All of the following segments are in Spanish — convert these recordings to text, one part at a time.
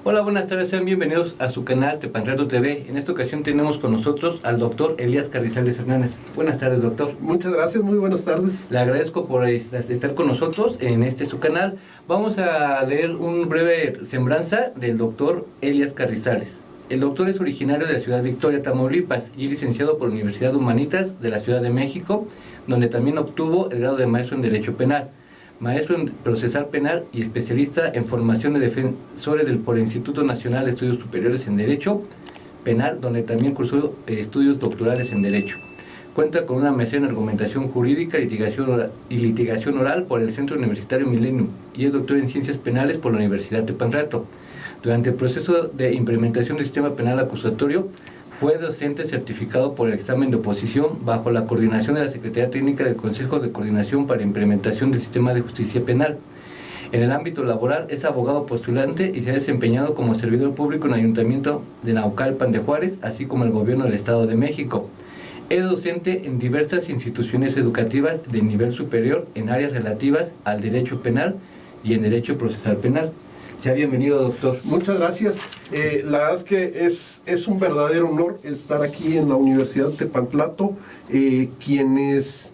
Hola, buenas tardes, sean bienvenidos a su canal Tepantrato TV. En esta ocasión tenemos con nosotros al doctor Elías Carrizales Hernández. Buenas tardes, doctor. Muchas gracias, muy buenas tardes. Le agradezco por estar con nosotros en su canal. Vamos a leer un breve semblanza del doctor Elías Carrizales. El doctor es originario de la ciudad de Victoria, Tamaulipas, y licenciado por la Universidad de Humanitas de la Ciudad de México, donde también obtuvo el grado de maestro en Derecho Penal, maestro en Procesal Penal y especialista en formación de defensores por el Instituto Nacional de Estudios Superiores en Derecho Penal, donde también cursó estudios doctorales en Derecho. Cuenta con una maestría en Argumentación Jurídica y Litigación Oral por el Centro Universitario Millennium y es doctor en Ciencias Penales por la Universidad de Tepantrato. Durante el proceso de implementación del sistema penal acusatorio, fue docente certificado por el examen de oposición bajo la coordinación de la Secretaría Técnica del Consejo de Coordinación para Implementación del Sistema de Justicia Penal. En el ámbito laboral es abogado postulante y se ha desempeñado como servidor público en el Ayuntamiento de Naucalpan de Juárez, así como el Gobierno del Estado de México. Es docente en diversas instituciones educativas de nivel superior en áreas relativas al derecho penal y en derecho procesal penal. Sea bienvenido, doctor. Muchas gracias. La verdad es que es un verdadero honor estar aquí en la Universidad de Tepantlato. Quienes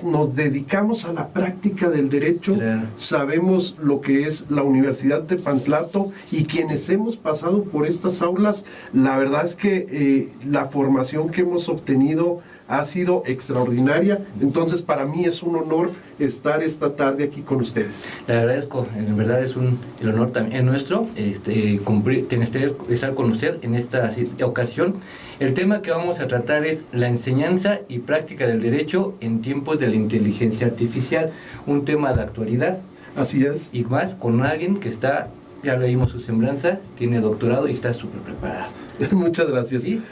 nos dedicamos a la práctica del derecho, claro, sabemos lo que es la Universidad de Tepantlato, y quienes hemos pasado por estas aulas, la verdad es que la formación que hemos obtenido ha sido extraordinaria. Entonces para mí es un honor estar esta tarde aquí con ustedes. Le agradezco, en verdad es el honor también nuestro estar con usted en esta ocasión. El tema que vamos a tratar es la enseñanza y práctica del derecho en tiempos de la inteligencia artificial, un tema de actualidad. Así es. Y más con alguien que está, ya leímos su semblanza, tiene doctorado y está súper preparado. Muchas gracias. ¿Sí?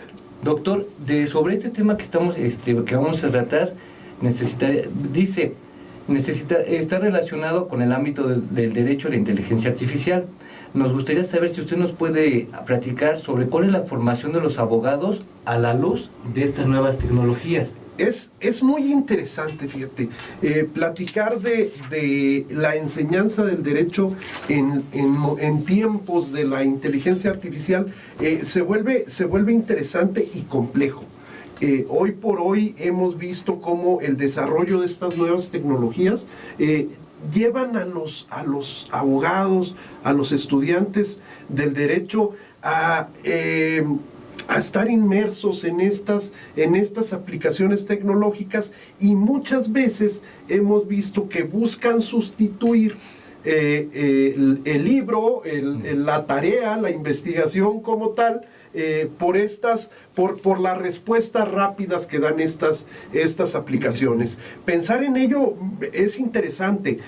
Doctor, sobre este tema que vamos a tratar, está relacionado con el ámbito del derecho a la inteligencia artificial. Nos gustaría saber si usted nos puede platicar sobre cuál es la formación de los abogados a la luz de estas nuevas tecnologías. Es muy interesante, fíjate, platicar de la enseñanza del derecho en tiempos de la inteligencia artificial. Se vuelve interesante y complejo. Hoy por hoy hemos visto cómo el desarrollo de estas nuevas tecnologías llevan a los abogados, a los estudiantes del derecho a estar inmersos en estas aplicaciones tecnológicas, y muchas veces hemos visto que buscan sustituir el libro, la tarea, la investigación como tal, por las respuestas rápidas que dan estas aplicaciones. Pensar en ello es interesante.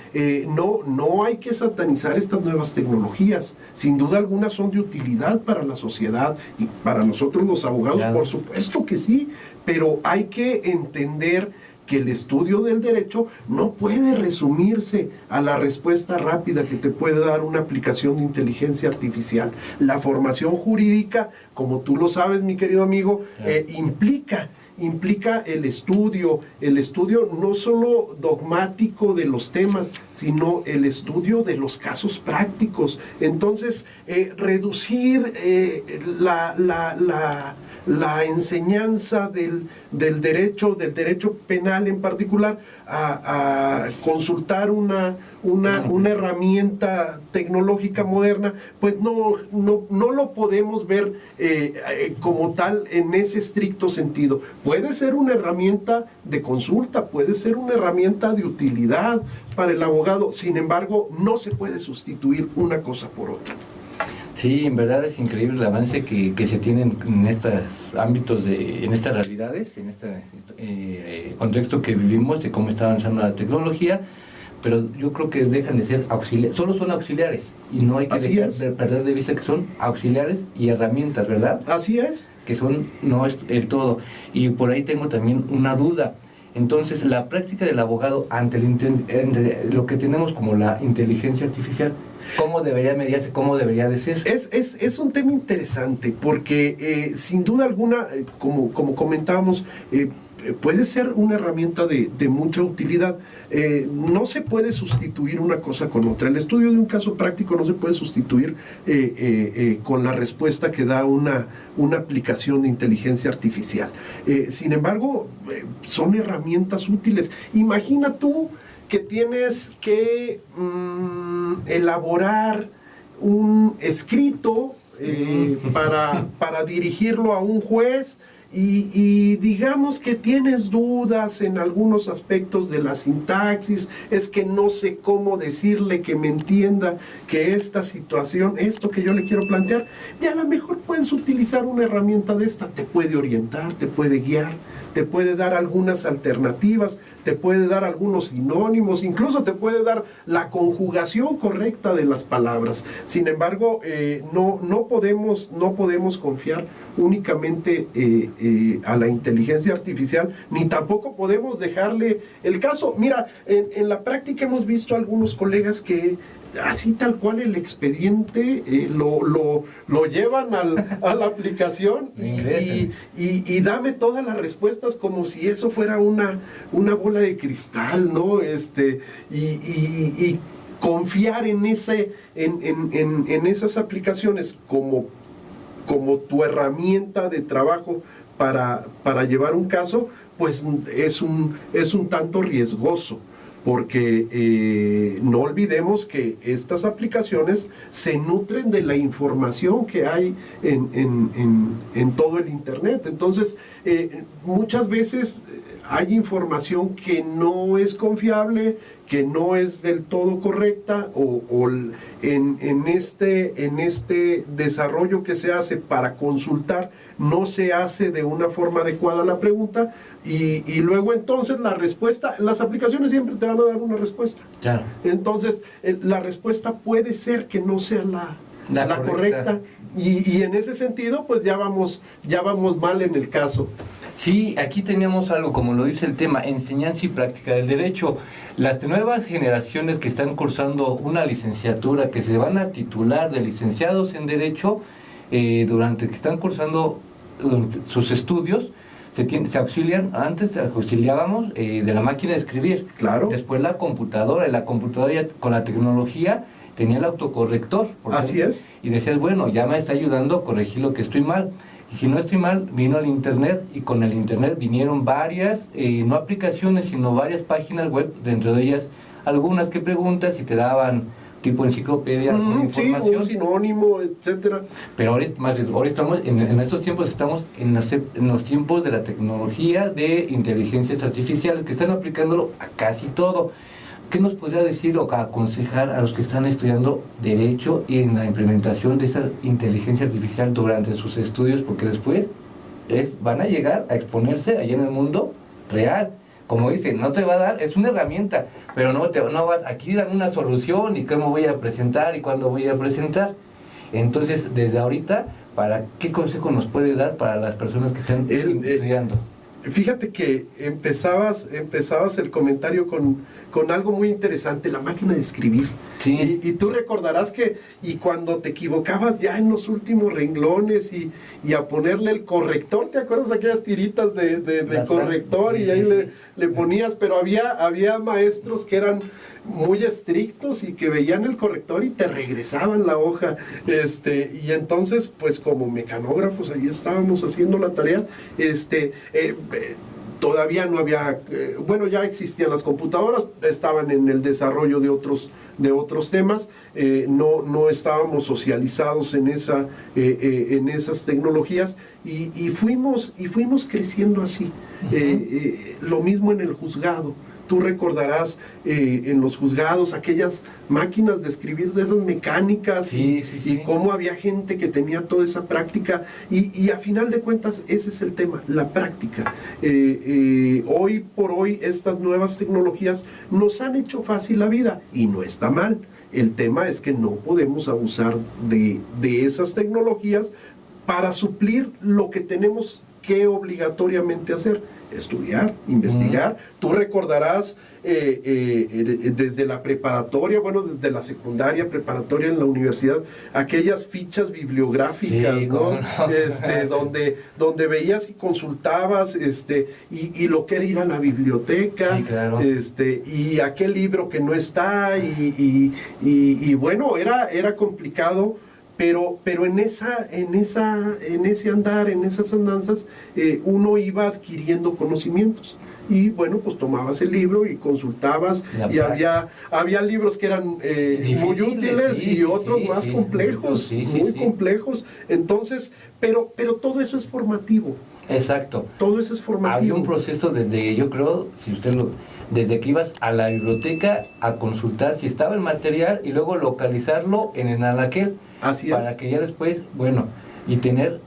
No hay que satanizar estas nuevas tecnologías. Sin duda alguna son de utilidad para la sociedad y para nosotros los abogados, claro, por supuesto que sí, pero hay que entender que el estudio del derecho no puede resumirse a la respuesta rápida que te puede dar una aplicación de inteligencia artificial. La formación jurídica, como tú lo sabes, mi querido amigo, implica el estudio no solo dogmático de los temas, sino el estudio de los casos prácticos. Entonces, reducir la enseñanza del derecho penal en particular a consultar una herramienta tecnológica moderna, pues no lo podemos ver como tal en ese estricto sentido. Puede ser una herramienta de consulta, puede ser una herramienta de utilidad para el abogado, sin embargo, no se puede sustituir una cosa por otra. Sí, en verdad es increíble el avance que se tiene en estos ámbitos, en estas realidades, en este contexto que vivimos, de cómo está avanzando la tecnología, pero yo creo que dejan de ser auxiliares, solo son auxiliares, y no hay que perder de vista que son auxiliares y herramientas, ¿verdad? Así es. Que no es el todo. Y por ahí tengo también una duda. Entonces, la práctica del abogado ante lo que tenemos como la inteligencia artificial, ¿cómo debería mediarse? ¿Cómo debería de ser? Es un tema interesante porque sin duda alguna, como comentábamos, puede ser una herramienta de mucha utilidad. No se puede sustituir una cosa con otra. El estudio de un caso práctico no se puede sustituir con la respuesta que da una aplicación de inteligencia artificial. Sin embargo, son herramientas útiles. Imagina tú que tienes que elaborar un escrito para dirigirlo a un juez, y digamos que tienes dudas en algunos aspectos de la sintaxis, es que no sé cómo decirle que me entienda que esta situación, esto que yo le quiero plantear, y a lo mejor puedes utilizar una herramienta de esta, te puede orientar, te puede guiar, te puede dar algunas alternativas, te puede dar algunos sinónimos, incluso te puede dar la conjugación correcta de las palabras. Sin embargo, no podemos confiar únicamente a la inteligencia artificial, ni tampoco podemos dejarle el caso. Mira, en la práctica hemos visto algunos colegas que así tal cual el expediente lo llevan a la aplicación y dame todas las respuestas como si eso fuera una bola de cristal, ¿no? Y confiar en esas aplicaciones como tu herramienta de trabajo para llevar un caso, pues es un tanto riesgoso. Porque no olvidemos que estas aplicaciones se nutren de la información que hay en todo el Internet. Entonces, muchas veces hay información que no es confiable, que no es del todo correcta, o en este desarrollo que se hace para consultar, no se hace de una forma adecuada la pregunta, y luego entonces la respuesta, las aplicaciones siempre te van a dar una respuesta. Claro. Entonces, la respuesta puede ser que no sea la correcta, y en ese sentido, pues ya vamos mal en el caso. Sí, aquí teníamos algo, como lo dice el tema, enseñanza y práctica del derecho. Las nuevas generaciones que están cursando una licenciatura, que se van a titular de licenciados en derecho, durante que están cursando sus estudios, se auxilian, antes auxiliábamos de la máquina de escribir. Claro. Después la computadora, ya, con la tecnología tenía el autocorrector. Así es. Y decías, bueno, ya me está ayudando a corregir lo que estoy mal. Y si no estoy mal, vino el Internet, y con el Internet vinieron varias, no aplicaciones, sino varias páginas web, dentro de ellas algunas que preguntas y te daban tipo enciclopedia, información. Sí, un sinónimo, etcétera. Pero ahora estamos, en estos tiempos estamos en los tiempos de la tecnología de inteligencias artificiales, que están aplicándolo a casi todo. ¿Qué nos podría decir o aconsejar a los que están estudiando Derecho y en la implementación de esa inteligencia artificial durante sus estudios? Porque después van a llegar a exponerse allá en el mundo real. Como dicen, no te va a dar, es una herramienta, pero no vas, aquí dan una solución y cómo voy a presentar y cuándo voy a presentar. Entonces, desde ahorita, ¿qué consejo nos puede dar para las personas que están estudiando? Fíjate que empezabas el comentario con algo muy interesante, la máquina de escribir. Sí. Y tú recordarás y cuando te equivocabas ya en los últimos renglones y a ponerle el corrector, ¿te acuerdas aquellas tiritas de corrector? Y ahí le ponías, pero había maestros que eran muy estrictos y que veían el corrector y te regresaban la hoja. Y entonces, pues como mecanógrafos, ahí estábamos haciendo la tarea. Todavía no había, ya existían las computadoras, estaban en el desarrollo de otros temas, no estábamos socializados en esas tecnologías, y fuimos creciendo así. Lo mismo en el juzgado. Tú recordarás en los juzgados aquellas máquinas de escribir de esas mecánicas, sí. Y cómo había gente que tenía toda esa práctica, y a final de cuentas ese es el tema, la práctica. Hoy por hoy estas nuevas tecnologías nos han hecho fácil la vida, y no está mal. El tema es que no podemos abusar de esas tecnologías para suplir lo que tenemos qué obligatoriamente hacer? Estudiar, investigar. Tú recordarás desde la preparatoria, bueno, desde la secundaria, preparatoria en la universidad, aquellas fichas bibliográficas, sí, ¿no? No. Donde veías y consultabas y lo que era ir a la biblioteca, sí, claro. Y aquel libro que no está, y bueno, era complicado. Pero en ese andar, en esas andanzas, uno iba adquiriendo conocimientos. Y bueno, pues tomabas el libro y consultabas, y había libros que eran muy útiles, y otros más complejos, muy complejos. Entonces, pero todo eso es formativo. Exacto. Todo eso es formativo. Había un proceso yo creo, desde que ibas a la biblioteca a consultar si estaba el material y luego localizarlo en el anaquel. Así para es. que ya después, bueno, y tener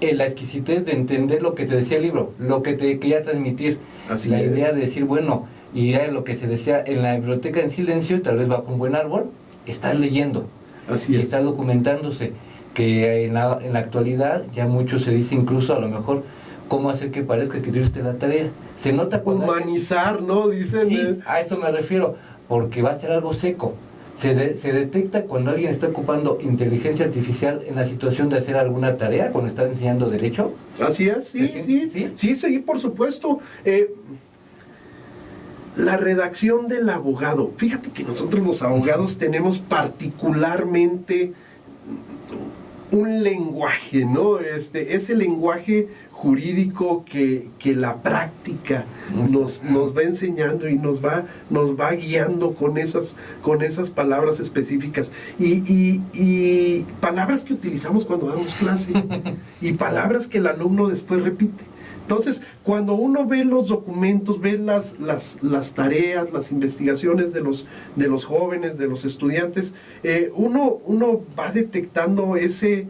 la exquisitez de entender lo que te decía el libro, lo que te quería transmitir. Así la es. idea de decir, bueno, y era lo que se decía en la biblioteca en silencio, tal vez bajo un buen árbol, estás leyendo. Así y es. estás documentándose. Que en la actualidad ya mucho se dice, incluso a lo mejor, cómo hacer que parezca que tuviste la tarea. Se nota cuando humanizar, ¿no? Dicen. Sí, a eso me refiero, porque va a ser algo seco. Se detecta cuando alguien está ocupando inteligencia artificial en la situación de hacer alguna tarea, cuando está enseñando derecho. Así es, sí, por supuesto. La redacción del abogado. Fíjate que nosotros los abogados tenemos particularmente un lenguaje, ¿no? Ese lenguaje jurídico que la práctica nos va enseñando y nos va guiando con esas palabras específicas y palabras que utilizamos cuando damos clase y palabras que el alumno después repite. Entonces, cuando uno ve los documentos, ve las tareas, las investigaciones de los jóvenes, de los estudiantes, uno va detectando esa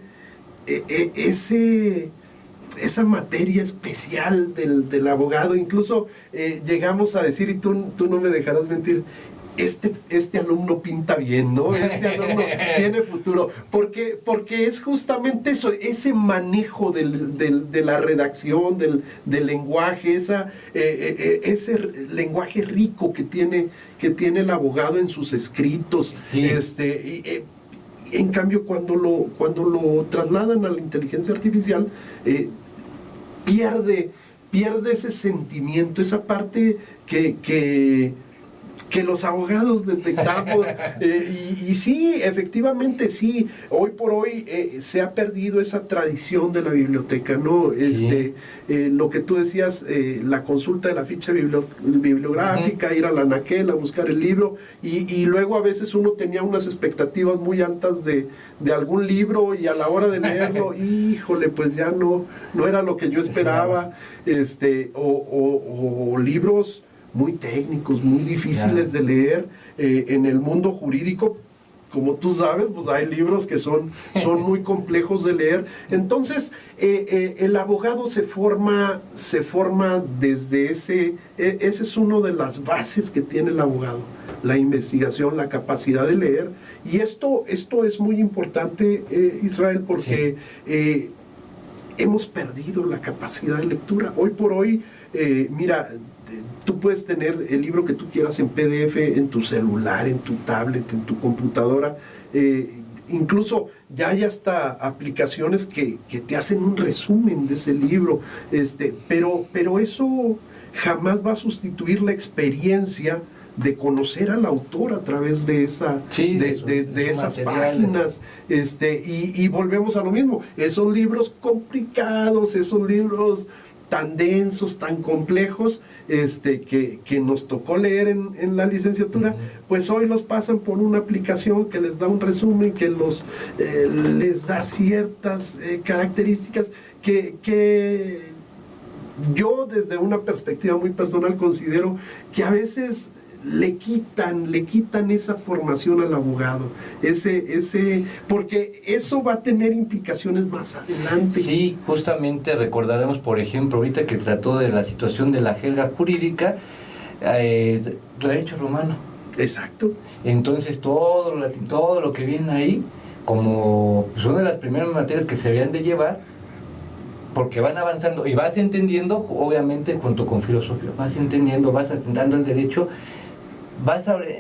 materia especial del abogado. Incluso llegamos a decir, y tú no me dejarás mentir, este alumno pinta bien, ¿no? Este alumno tiene futuro, porque es justamente eso, ese manejo de la redacción, del lenguaje, ese lenguaje rico que tiene el abogado en sus escritos. Sí. En cambio, cuando lo trasladan a la inteligencia artificial, pierde ese sentimiento, esa parte que los abogados detectamos. Y sí, efectivamente sí, hoy por hoy se ha perdido esa tradición de la biblioteca, ¿no? Sí. Lo que tú decías, la consulta de la ficha bibliográfica, ir a la anaquel a buscar el libro, y luego a veces uno tenía unas expectativas muy altas de algún libro, y a la hora de leerlo, híjole, pues ya no era lo que yo esperaba. O libros muy técnicos, muy difíciles de leer. En el mundo jurídico, como tú sabes, pues hay libros que son muy complejos de leer. Entonces, el abogado se forma desde ese es una de las bases que tiene el abogado, la investigación, la capacidad de leer. Y esto es muy importante, Israel, porque hemos perdido la capacidad de lectura. Hoy por hoy, mira, tú puedes tener el libro que tú quieras en PDF en tu celular, en tu tablet, en tu computadora. Incluso ya hay hasta aplicaciones que te hacen un resumen de ese libro. Pero eso jamás va a sustituir la experiencia de conocer al autor a través de esas páginas. Y volvemos a lo mismo. Esos libros complicados, esos libros tan densos, tan complejos, que nos tocó leer en la licenciatura, pues hoy los pasan por una aplicación que les da un resumen, que les da ciertas características que yo, desde una perspectiva muy personal, considero que a veces le quitan esa formación al abogado, porque eso va a tener implicaciones más adelante. Sí, justamente recordaremos, por ejemplo, ahorita que trató de la situación de la jerga jurídica, derecho romano. Exacto. Entonces todo lo que viene ahí, como son de las primeras materias que se habían de llevar, porque van avanzando y vas entendiendo, obviamente junto con filosofía, vas entendiendo, vas asentando el derecho,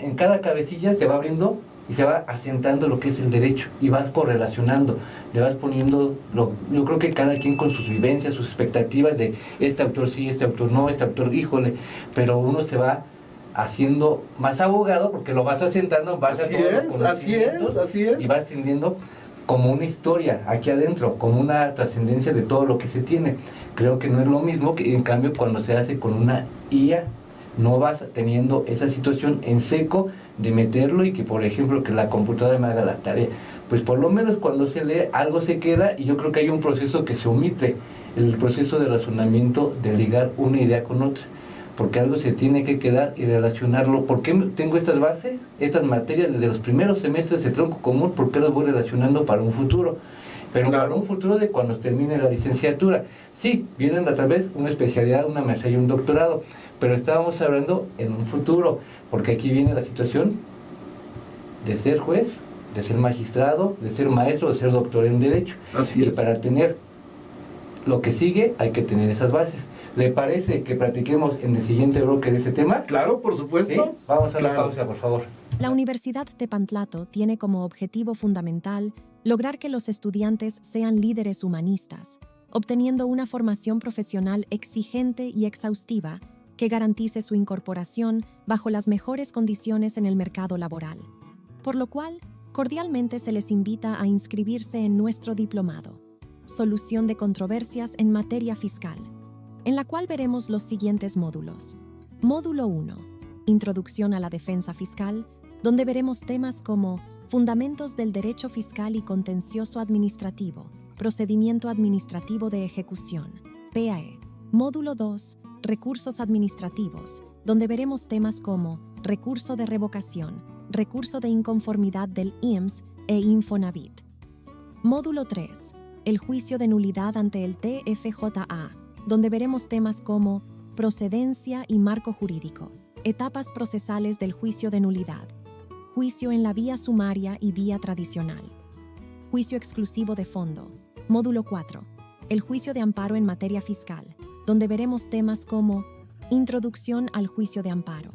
en cada cabecilla se va abriendo y se va asentando lo que es el derecho y vas correlacionando, le vas poniendo, yo creo que cada quien con sus vivencias, sus expectativas de este autor sí, este autor no, este autor híjole, pero uno se va haciendo más abogado porque lo vas asentando, vas así es, y vas entendiendo como una historia aquí adentro, como una trascendencia de todo lo que se tiene. Creo que no es lo mismo que en cambio cuando se hace con una IA, no vas teniendo esa situación en seco de meterlo y que por ejemplo que la computadora me haga la tarea. Pues por lo menos cuando se lee algo se queda y yo creo que hay un proceso que se omite, el proceso de razonamiento de ligar una idea con otra, porque algo se tiene que quedar y relacionarlo. ¿Por qué tengo estas bases, estas materias desde los primeros semestres de tronco común? ¿Por qué las voy relacionando para un futuro? Pero claro, para un futuro de cuando termine la licenciatura. Sí, vienen a través una especialidad, una maestría y un doctorado, pero estábamos hablando en un futuro, porque aquí viene la situación de ser juez, de ser magistrado, de ser maestro, de ser doctor en Derecho. Así es. Y para tener lo que sigue hay que tener esas bases. ¿Le parece que platiquemos en el siguiente bloque de ese tema? Claro, por supuesto. ¿Sí? Vamos a la pausa, por favor. La Universidad Tepantlato tiene como objetivo fundamental lograr que los estudiantes sean líderes humanistas, obteniendo una formación profesional exigente y exhaustiva que garantice su incorporación bajo las mejores condiciones en el mercado laboral. Por lo cual, cordialmente se les invita a inscribirse en nuestro diplomado, Solución de Controversias en Materia Fiscal, en la cual veremos los siguientes módulos. Módulo 1. Introducción a la defensa fiscal, donde veremos temas como Fundamentos del Derecho Fiscal y Contencioso Administrativo, Procedimiento Administrativo de Ejecución, PAE. Módulo 2. Recursos administrativos, donde veremos temas como recurso de revocación, recurso de inconformidad del IMSS e Infonavit. Módulo 3. El juicio de nulidad ante el TFJA, donde veremos temas como procedencia y marco jurídico, etapas procesales del juicio de nulidad, juicio en la vía sumaria y vía tradicional, juicio exclusivo de fondo. Módulo 4. El juicio de amparo en materia fiscal, donde veremos temas como introducción al juicio de amparo,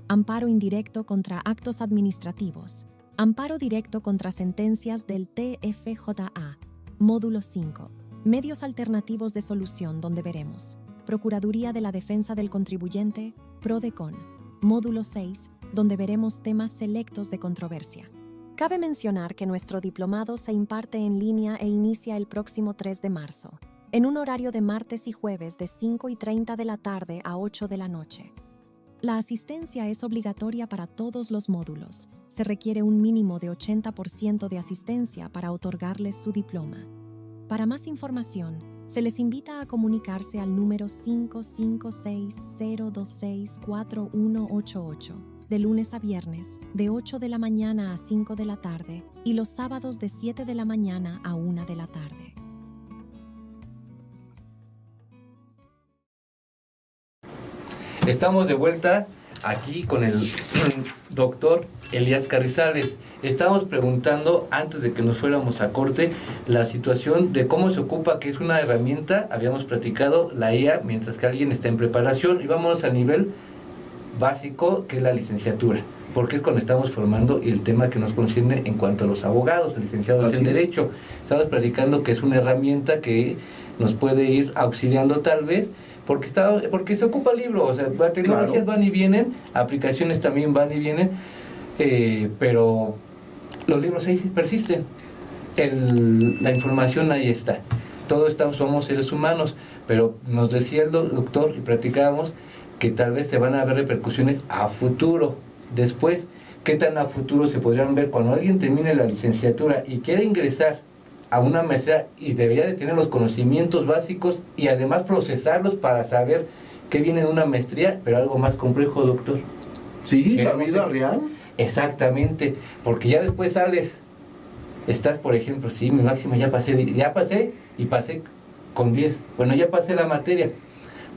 amparo indirecto contra actos administrativos, amparo directo contra sentencias del TFJA. Módulo 5. Medios alternativos de solución, donde veremos Procuraduría de la Defensa del Contribuyente, PRODECON. Módulo 6, donde veremos temas selectos de controversia. Cabe mencionar que nuestro diplomado se imparte en línea e inicia el próximo 3 de marzo, en un horario de martes y jueves de 5:30 de la tarde a 8 de la noche. La asistencia es obligatoria para todos los módulos. Se requiere un mínimo de 80% de asistencia para otorgarles su diploma. Para más información, se les invita a comunicarse al número 556-026-4188, de lunes a viernes, de 8 de la mañana a 5 de la tarde, y los sábados de 7 de la mañana a 1 de la tarde. Estamos de vuelta aquí con el doctor Elías Carrizales. Estábamos preguntando, antes de que nos fuéramos a corte, la situación de cómo se ocupa, que es una herramienta, habíamos platicado, la IA, mientras que alguien está en preparación, y vámonos al nivel básico, que es la licenciatura, porque es cuando estamos formando el tema que nos concierne en cuanto a los abogados, licenciados en Derecho. Estamos platicando que es una herramienta que nos puede ir auxiliando tal vez, porque se ocupa el libro, o sea, las tecnologías van y vienen, aplicaciones también van y vienen, pero los libros ahí persisten, la información ahí está, todos somos seres humanos, pero nos decía el doctor y platicábamos que tal vez se van a ver repercusiones a futuro, después, ¿qué tan a futuro se podrían ver cuando alguien termine la licenciatura y quiere ingresar a una maestría y debería de tener los conocimientos básicos y además procesarlos para saber qué viene en una maestría, pero algo más complejo, doctor? Sí, la vida real. Exactamente, porque ya después sales, estás, por ejemplo, sí, mi máxima ya pasé y pasé con 10, bueno, ya pasé la materia,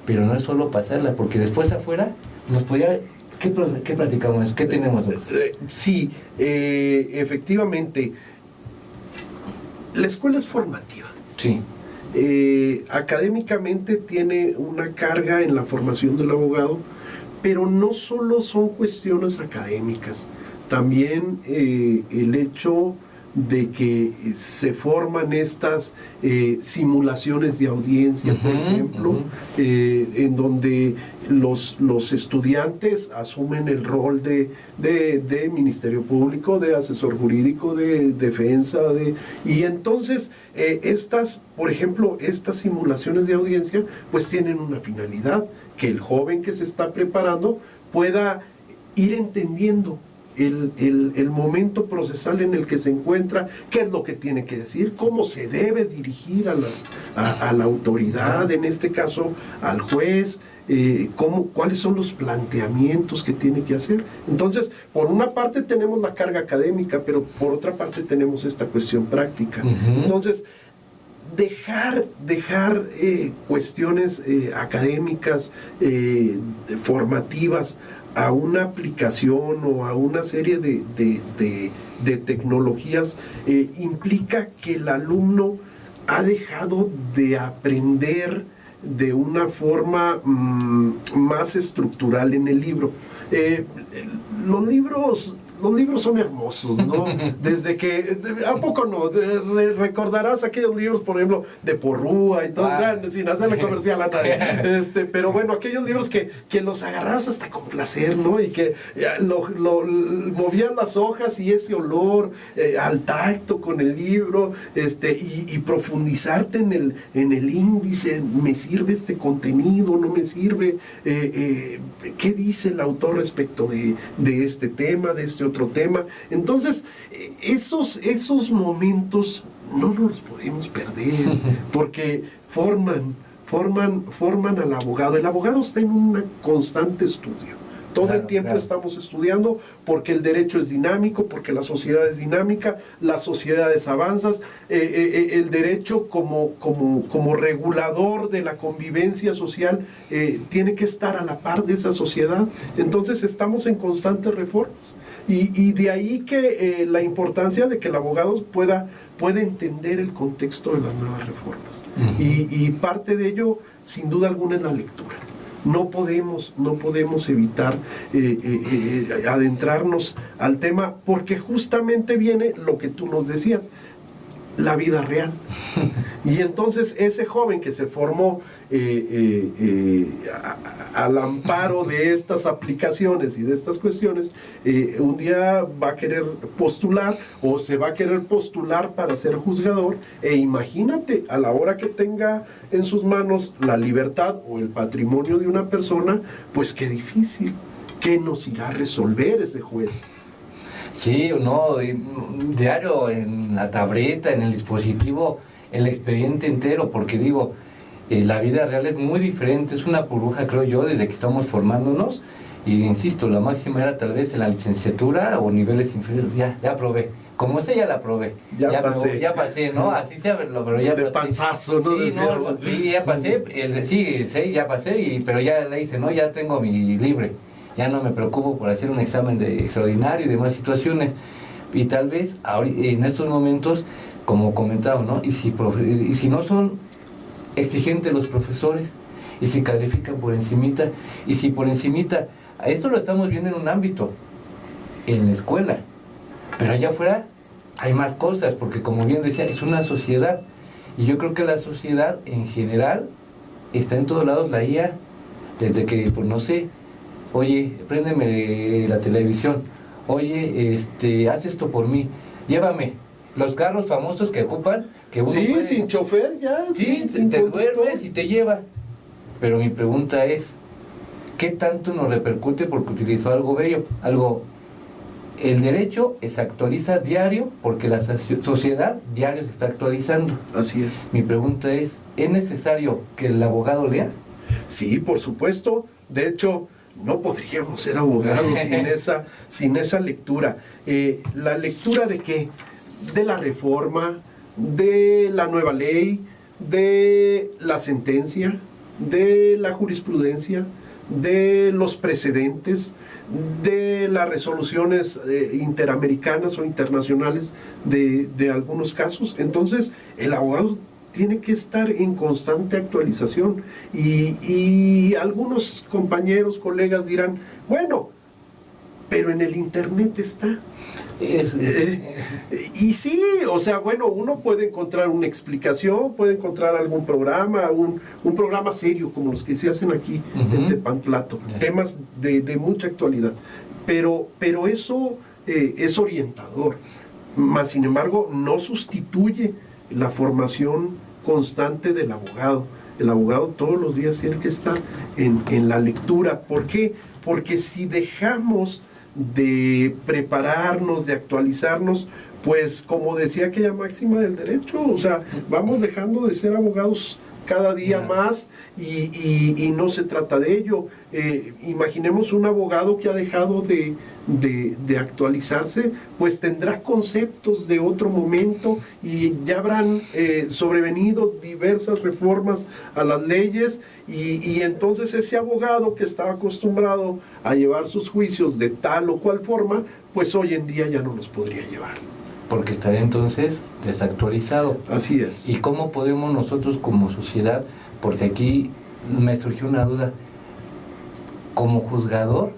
pero no es solo pasarla, porque después afuera nos podía... ¿Qué platicamos? ¿Qué tenemos? Sí, efectivamente, la escuela es formativa. Sí. académicamente tiene una carga en la formación del abogado, pero no solo son cuestiones académicas, también el hecho de que se forman estas simulaciones de audiencia, por ejemplo, en donde los estudiantes asumen el rol de Ministerio Público, de asesor jurídico, de defensa, y entonces por ejemplo, estas simulaciones de audiencia pues tienen una finalidad, que el joven que se está preparando pueda ir entendiendo el momento procesal en el que se encuentra, qué es lo que tiene que decir, cómo se debe dirigir a la autoridad, en este caso al juez, cuáles son los planteamientos que tiene que hacer. Entonces, por una parte tenemos la carga académica, pero por otra parte tenemos esta cuestión práctica. Entonces, dejar cuestiones académicas, formativas, a una aplicación o a una serie de tecnologías implica que el alumno ha dejado de aprender de una forma más estructural en el libro. Los libros son hermosos, ¿no? Desde que, ¿a poco no? Recordarás aquellos libros, por ejemplo, de Porrúa y todo, sin hacerle comercial a nadie. Pero bueno, aquellos libros que los agarrabas hasta con placer, ¿no? Y que movían las hojas y ese olor al tacto con el libro, y profundizarte en el índice, ¿me sirve este contenido? ¿No me sirve? ¿Qué dice el autor respecto de este tema, de este otro tema? Entonces, esos momentos no nos los podemos perder, porque forman al abogado. El abogado está en un constante estudio. Todo el tiempo estamos estudiando, porque el derecho es dinámico, porque la sociedad es dinámica, las sociedades avanzan, el derecho como regulador de la convivencia social tiene que estar a la par de esa sociedad. Entonces estamos en constantes reformas, y de ahí que la importancia de que el abogado pueda entender el contexto de las nuevas reformas. Y parte de ello, sin duda alguna, es la lectura. No podemos evitar adentrarnos al tema, porque justamente viene lo que tú nos decías, la vida real. Y entonces ese joven que se formó al amparo de estas aplicaciones y de estas cuestiones, un día va a querer postular, o se va a querer postular para ser juzgador, e imagínate, a la hora que tenga en sus manos la libertad o el patrimonio de una persona, pues qué difícil, ¿qué nos irá a resolver ese juez? Sí, no, diario en la tableta, en el dispositivo, el expediente entero, porque digo, la vida real es muy diferente, es una burbuja, creo yo, desde que estamos formándonos, y insisto, la máxima era tal vez en la licenciatura o niveles inferiores. Ya aprobé, como esa ya la aprobé, ya pasé, ¿no? Así sea, pero ya pasé. De panzazo, ¿no? Sí, ya pasé, ya pasé, pero ya la hice, ¿no? Ya tengo mi libre. Ya no me preocupo por hacer un examen extraordinario y demás situaciones. Y tal vez en estos momentos, como comentaba, ¿no? Y si no son exigentes los profesores, y si califican por encimita, y si por encimita, esto lo estamos viendo en un ámbito, en la escuela, pero allá afuera hay más cosas, porque como bien decía, es una sociedad, y yo creo que la sociedad en general está en todos lados, la IA, desde que, pues no sé, oye, préndeme la televisión, oye, haz esto por mí, llévame, los carros famosos que ocupan, que uno puede, sin chofer ya. Sí, te duermes y te lleva. Pero mi pregunta es, ¿qué tanto nos repercute porque utilizó algo bello? El derecho se actualiza diario porque la sociedad diario se está actualizando. Así es. Mi pregunta es necesario que el abogado lea? Sí, por supuesto. De hecho, no podríamos ser abogados sin esa lectura. ¿La lectura de qué? De la reforma, de la nueva ley, de la sentencia, de la jurisprudencia, de los precedentes, de las resoluciones interamericanas o internacionales de algunos casos. Entonces, el abogado tiene que estar en constante actualización. Y algunos compañeros, colegas dirán, bueno, pero en el internet está. Y sí, o sea, bueno, uno puede encontrar una explicación, puede encontrar algún programa, un programa serio como los que se hacen aquí en Tepantlato, temas de mucha actualidad, pero eso es orientador, más sin embargo no sustituye la formación constante del abogado. El abogado todos los días tiene que estar en la lectura. ¿Por qué? Porque si dejamos de prepararnos, de actualizarnos, pues como decía aquella máxima del derecho, o sea, vamos dejando de ser abogados cada día más y no se trata de ello. Imaginemos un abogado que ha dejado de actualizarse, pues tendrá conceptos de otro momento y ya habrán sobrevenido diversas reformas a las leyes y entonces ese abogado que estaba acostumbrado a llevar sus juicios de tal o cual forma, pues hoy en día ya no los podría llevar. Porque estaría entonces desactualizado. Así es. ¿Y cómo podemos nosotros como sociedad? Porque aquí me surgió una duda. Como juzgador,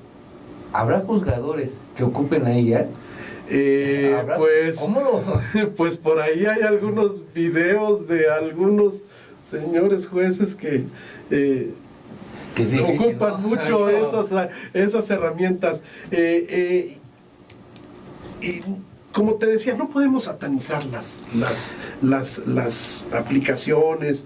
¿habrá juzgadores que ocupen ahí ya? Pues, ¿Cómo? Pues por ahí hay algunos videos de algunos señores jueces que ocupan mucho esas herramientas. Y como te decía, no podemos satanizar las aplicaciones,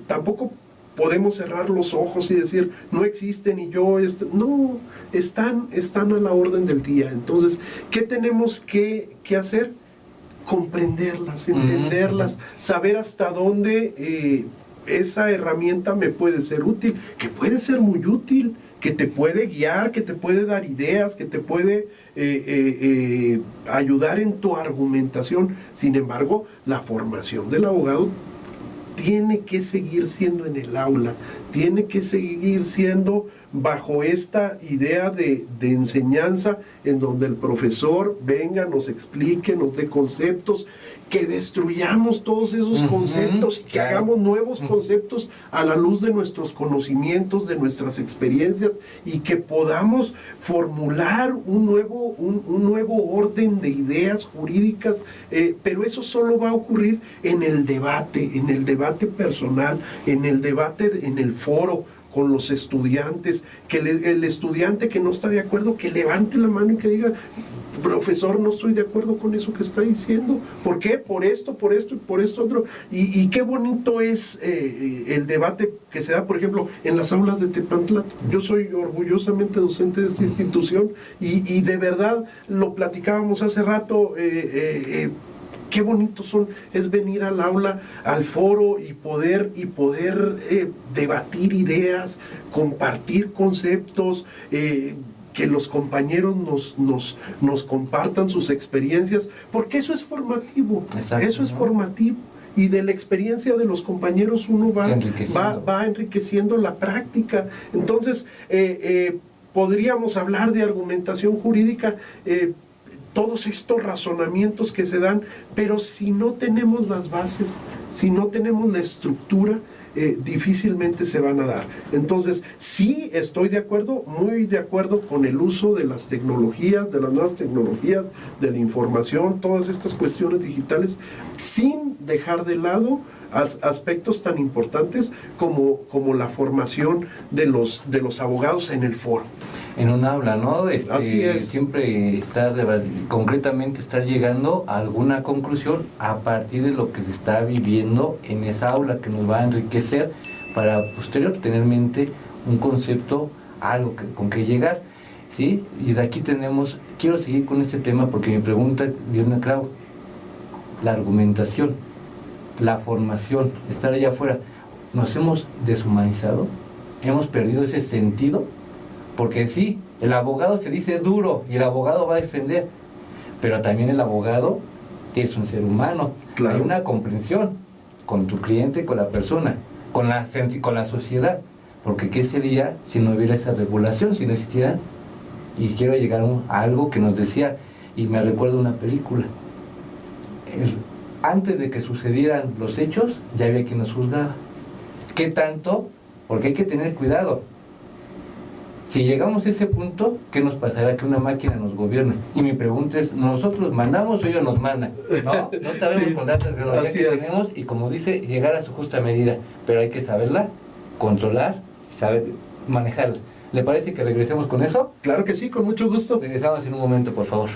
tampoco podemos cerrar los ojos y decir no existen y no, están a la orden del día. Entonces, ¿qué tenemos que hacer? Comprenderlas, entenderlas, saber hasta dónde esa herramienta me puede ser útil, que puede ser muy útil, que te puede guiar, que te puede dar ideas, que te puede ayudar en tu argumentación. Sin embargo, la formación del abogado tiene que seguir siendo en el aula, tiene que seguir siendo bajo esta idea de enseñanza en donde el profesor venga, nos explique, nos dé conceptos, que destruyamos todos esos conceptos y que hagamos nuevos conceptos a la luz de nuestros conocimientos, de nuestras experiencias y que podamos formular un nuevo orden de ideas jurídicas, pero eso solo va a ocurrir en el debate personal, en el debate en el foro con los estudiantes, que el estudiante que no está de acuerdo, que levante la mano y que diga, profesor, no estoy de acuerdo con eso que está diciendo. ¿Por qué? Por esto y por esto otro. Y qué bonito es el debate que se da, por ejemplo, en las aulas de Tepantlato. Yo soy orgullosamente docente de esta institución y de verdad, lo platicábamos hace rato, qué bonito es venir al aula, al foro y poder debatir ideas, compartir conceptos, que los compañeros nos compartan sus experiencias, porque eso es formativo, eso es formativo. Y de la experiencia de los compañeros uno va enriqueciendo la práctica. Entonces, podríamos hablar de argumentación jurídica, todos estos razonamientos que se dan, pero si no tenemos las bases, si no tenemos la estructura, difícilmente se van a dar. Entonces, sí estoy de acuerdo, muy de acuerdo con el uso de las tecnologías, de las nuevas tecnologías, de la información, todas estas cuestiones digitales, sin dejar de lado aspectos tan importantes como la formación de los abogados en el foro. En un aula, ¿no? Así es. Siempre concretamente estar llegando a alguna conclusión a partir de lo que se está viviendo en esa aula, que nos va a enriquecer para posteriormente un concepto, algo con que llegar, ¿sí? Y de aquí quiero seguir con este tema porque mi pregunta, Diana Krau, la argumentación, la formación, estar allá afuera, ¿nos hemos deshumanizado? ¿Hemos perdido ese sentido? Porque sí, el abogado se dice duro y el abogado va a defender, pero también el abogado es un ser humano. Claro. Hay una comprensión con tu cliente, con la persona, con la sociedad, porque ¿qué sería si no hubiera esa regulación, si no existiera? Y quiero llegar a algo que nos decía, y me recuerda una película, antes de que sucedieran los hechos, ya había quien nos juzgaba. ¿Qué tanto? Porque hay que tener cuidado. Si llegamos a ese punto, ¿qué nos pasará? Que una máquina nos gobierne. Y mi pregunta es, ¿nosotros mandamos o ellos nos mandan? No sabemos con la tecnología que tenemos y, como dice, llegar a su justa medida. Pero hay que saberla controlar, saber manejarla. ¿Le parece que regresemos con eso? Claro que sí, con mucho gusto. Regresamos en un momento, por favor.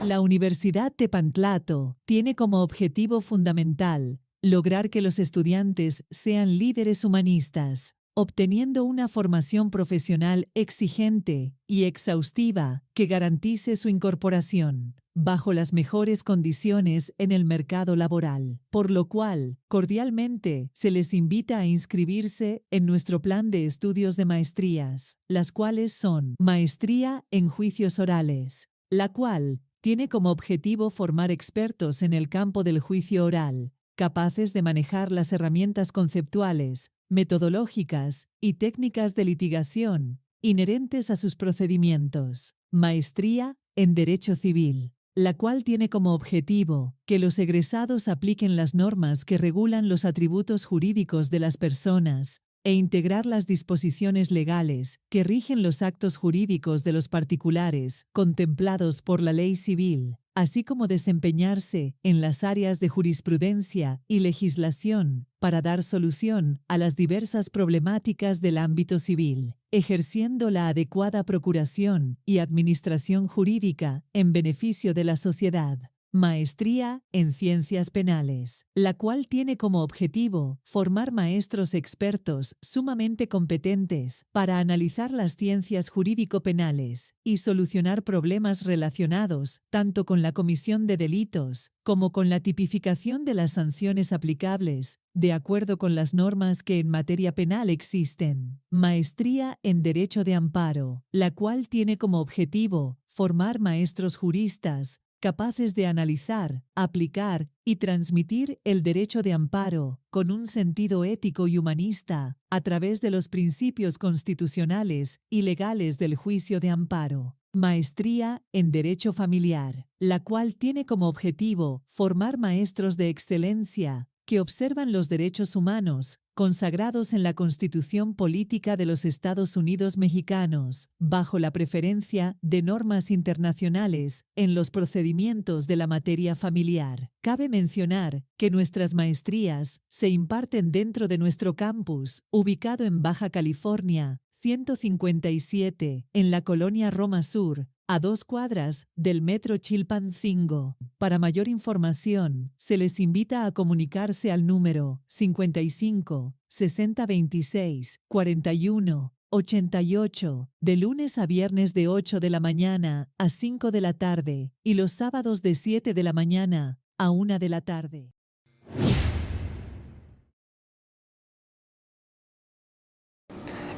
La Universidad Tepantlato tiene como objetivo fundamental lograr que los estudiantes sean líderes humanistas, obteniendo una formación profesional exigente y exhaustiva que garantice su incorporación bajo las mejores condiciones en el mercado laboral, por lo cual, cordialmente, se les invita a inscribirse en nuestro plan de estudios de maestrías, las cuales son Maestría en Juicios Orales, la cual tiene como objetivo formar expertos en el campo del juicio oral, capaces de manejar las herramientas conceptuales, metodológicas y técnicas de litigación inherentes a sus procedimientos. Maestría en Derecho Civil, la cual tiene como objetivo que los egresados apliquen las normas que regulan los atributos jurídicos de las personas e integrar las disposiciones legales que rigen los actos jurídicos de los particulares contemplados por la ley civil, así como desempeñarse en las áreas de jurisprudencia y legislación para dar solución a las diversas problemáticas del ámbito civil, ejerciendo la adecuada procuración y administración jurídica en beneficio de la sociedad. Maestría en Ciencias Penales, la cual tiene como objetivo formar maestros expertos sumamente competentes para analizar las ciencias jurídico-penales y solucionar problemas relacionados tanto con la comisión de delitos como con la tipificación de las sanciones aplicables, de acuerdo con las normas que en materia penal existen. Maestría en Derecho de Amparo, la cual tiene como objetivo formar maestros juristas capaces de analizar, aplicar y transmitir el derecho de amparo con un sentido ético y humanista a través de los principios constitucionales y legales del juicio de amparo. Maestría en Derecho Familiar, la cual tiene como objetivo formar maestros de excelencia que observan los derechos humanos consagrados en la Constitución Política de los Estados Unidos Mexicanos, bajo la preferencia de normas internacionales en los procedimientos de la materia familiar. Cabe mencionar que nuestras maestrías se imparten dentro de nuestro campus, ubicado en Baja California, 157, en la colonia Roma Sur, a 2 cuadras del Metro Chilpancingo. Para mayor información, se les invita a comunicarse al número 55 60 26 41 88, de lunes a viernes de 8 de la mañana a 5 de la tarde y los sábados de 7 de la mañana a 1 de la tarde.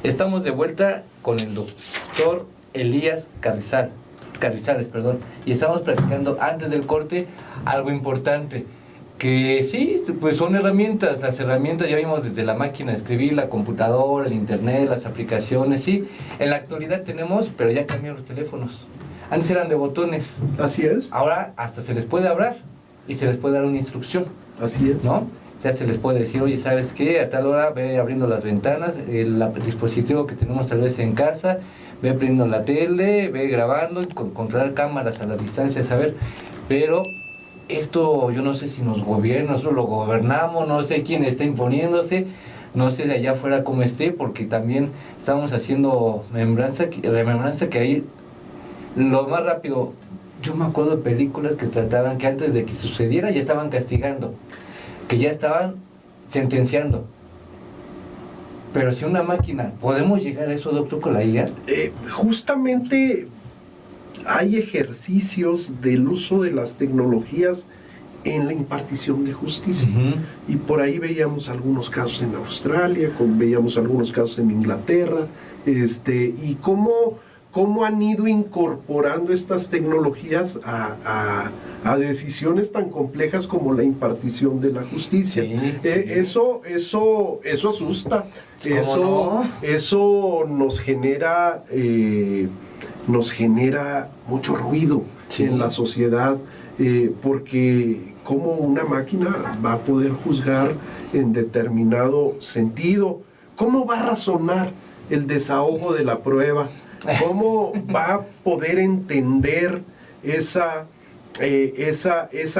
Estamos de vuelta con el doctor Elías Carrizales, y estamos platicando antes del corte algo importante, que sí, pues son herramientas, las herramientas ya vimos desde la máquina de escribir, la computadora, el internet, las aplicaciones, sí, en la actualidad tenemos, pero ya cambiaron los teléfonos, antes eran de botones. Así es. Ahora hasta se les puede hablar y se les puede dar una instrucción. Así es. ¿No? O sea, se les puede decir, oye, ¿sabes qué? A tal hora ve abriendo las ventanas, el dispositivo que tenemos tal vez en casa, ve prendiendo la tele, ve grabando, controlar cámaras a la distancia, saber. Pero esto yo no sé si nos gobierna, nosotros lo gobernamos, no sé quién está imponiéndose, no sé de allá afuera cómo esté, porque también estamos haciendo remembranza que ahí lo más rápido. Yo me acuerdo de películas que trataban que antes de que sucediera ya estaban castigando, que ya estaban sentenciando. Pero si una máquina, ¿podemos llegar a eso, doctor, con la IA? Justamente hay ejercicios del uso de las tecnologías en la impartición de justicia. Uh-huh. Y por ahí veíamos algunos casos en Australia, veíamos algunos casos en Inglaterra, y cómo han ido incorporando estas tecnologías a decisiones tan complejas como la impartición de la justicia. Eso asusta. Eso nos genera nos genera mucho ruido en la sociedad, porque cómo una máquina va a poder juzgar en determinado sentido, cómo va a razonar el desahogo de la prueba, cómo va a poder entender esa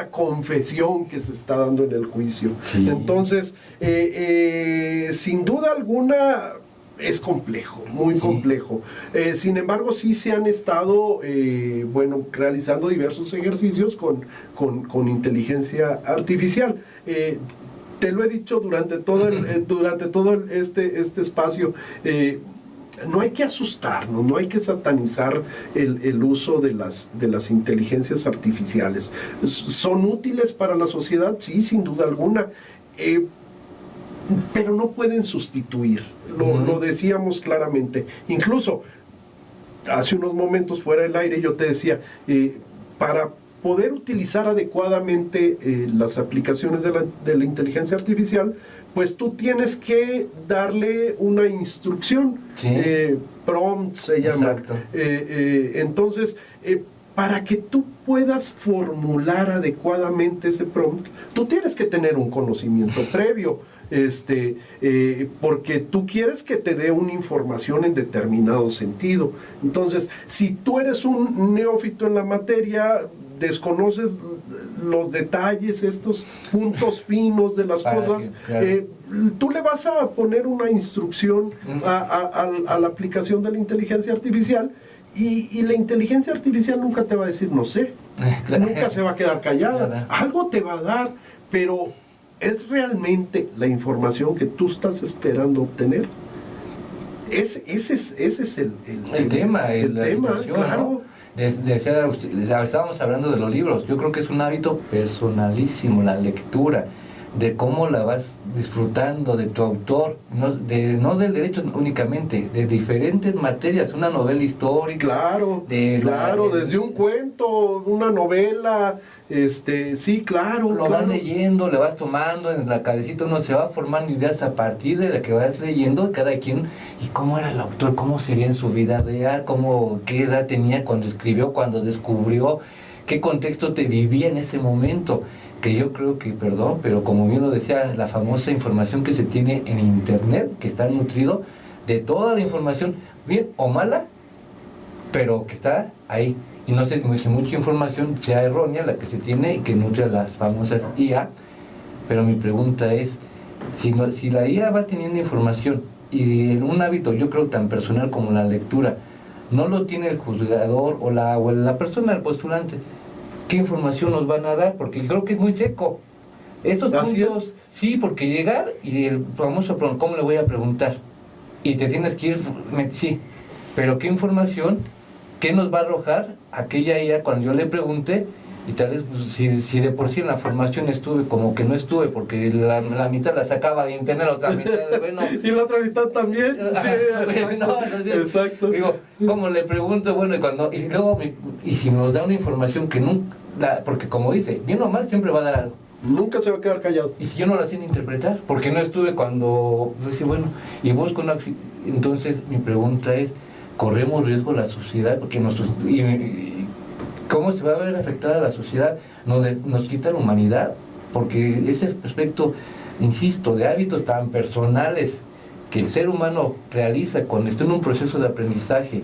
confesión que se está dando en el juicio. Sí. Entonces, sin duda alguna, es complejo, muy complejo. Sin embargo, sí se han estado realizando diversos ejercicios con inteligencia artificial. Te lo he dicho durante todo este espacio. No hay que asustarnos, no hay que satanizar el uso de las inteligencias artificiales. ¿Son útiles para la sociedad? Sí, sin duda alguna. Pero no pueden sustituir, lo decíamos claramente. Incluso hace unos momentos fuera del aire yo te decía, para poder utilizar adecuadamente las aplicaciones de la inteligencia artificial, pues tú tienes que darle una instrucción, sí. Prompt se llama. Entonces, para que tú puedas formular adecuadamente ese prompt, tú tienes que tener un conocimiento previo. Porque tú quieres que te dé una información en determinado sentido. Entonces, si tú eres un neófito en la materia, desconoces los detalles, estos puntos finos de las cosas, tú le vas a poner una instrucción a la aplicación de la inteligencia artificial, y la inteligencia artificial nunca te va a decir no sé, nunca se va a quedar callada, algo te va a dar, pero ¿es realmente la información que tú estás esperando obtener? Ese es el tema, claro. ¿No? Estábamos hablando de los libros. Yo creo que es un hábito personalísimo la lectura, de cómo la vas disfrutando de tu autor, no del derecho únicamente, de diferentes materias, una novela histórica. Claro, desde un cuento, una novela, sí, claro. Lo vas leyendo, le vas tomando en la cabecita, uno se va formando ideas a partir de la que vas leyendo, cada quien, y cómo era el autor, cómo sería en su vida real, qué edad tenía cuando escribió, cuando descubrió, qué contexto te vivía en ese momento. Que yo creo que, perdón, pero como bien lo decía, la famosa información que se tiene en internet, que está nutrido de toda la información, bien o mala, pero que está ahí. Y no sé si mucha información sea errónea la que se tiene y que nutre a las famosas IA, pero mi pregunta es, si la IA va teniendo información y en un hábito, yo creo, tan personal como la lectura, no lo tiene el juzgador o la persona, el postulante, ¿qué información nos van a dar? Porque creo que es muy seco. Estos puntos, sí, porque llegar y el famoso, ¿cómo le voy a preguntar? Y te tienes que ir, sí, pero ¿qué información, qué nos va a arrojar aquella IA cuando yo le pregunte? Y tal vez, pues, si de por sí en la formación estuve, como que no estuve, porque la mitad la sacaba de internet, la otra mitad, bueno. Y la otra mitad también. Sí, exacto. Digo, ¿cómo le pregunto? Bueno, y luego, si nos da una información que nunca, porque como dice, bien o mal siempre va a dar algo. Nunca se va a quedar callado. Y si yo no la sé interpretar, porque no estuve cuando, pues, bueno, y busco una. Entonces, mi pregunta es, ¿corremos riesgo la sociedad? Porque ¿cómo se va a ver afectada la sociedad? Nos quita la humanidad, porque ese aspecto, insisto, de hábitos tan personales que el ser humano realiza cuando está en un proceso de aprendizaje,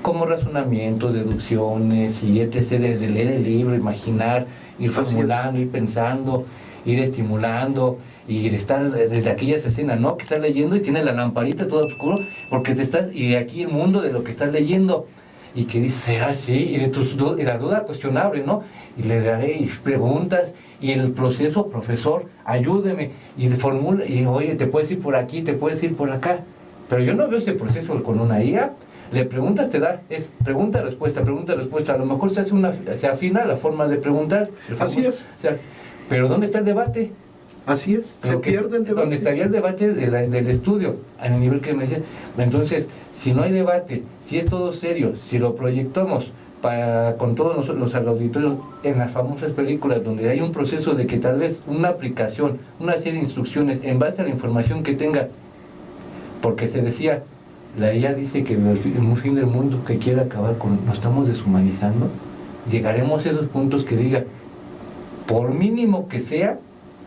como razonamientos, deducciones y etc., desde leer el libro, imaginar, ir formulando, ir pensando, ir estimulando, y estar desde aquellas escenas, ¿no? Que estás leyendo y tienes la lamparita todo oscuro, porque y aquí el mundo de lo que estás leyendo, y que dices, ¿será así? Y la duda cuestionable, ¿no? Y le daré y preguntas, y el proceso, profesor, ayúdeme, y formula, y oye, te puedes ir por aquí, te puedes ir por acá, pero yo no veo ese proceso con una IA. Le preguntas, te da, es pregunta-respuesta, a lo mejor se afina la forma de preguntar. Así es. Pero ¿dónde está el debate? Así es, se pierde el debate. Donde estaría el debate del estudio, a nivel que me decían. Entonces, si no hay debate, si es todo serio, si lo proyectamos con todos los auditorios en las famosas películas, donde hay un proceso de que tal vez una aplicación, una serie de instrucciones, en base a la información que tenga, porque se decía, la IA dice que en un fin del mundo que quiere acabar con, nos estamos deshumanizando, llegaremos a esos puntos que diga, por mínimo que sea,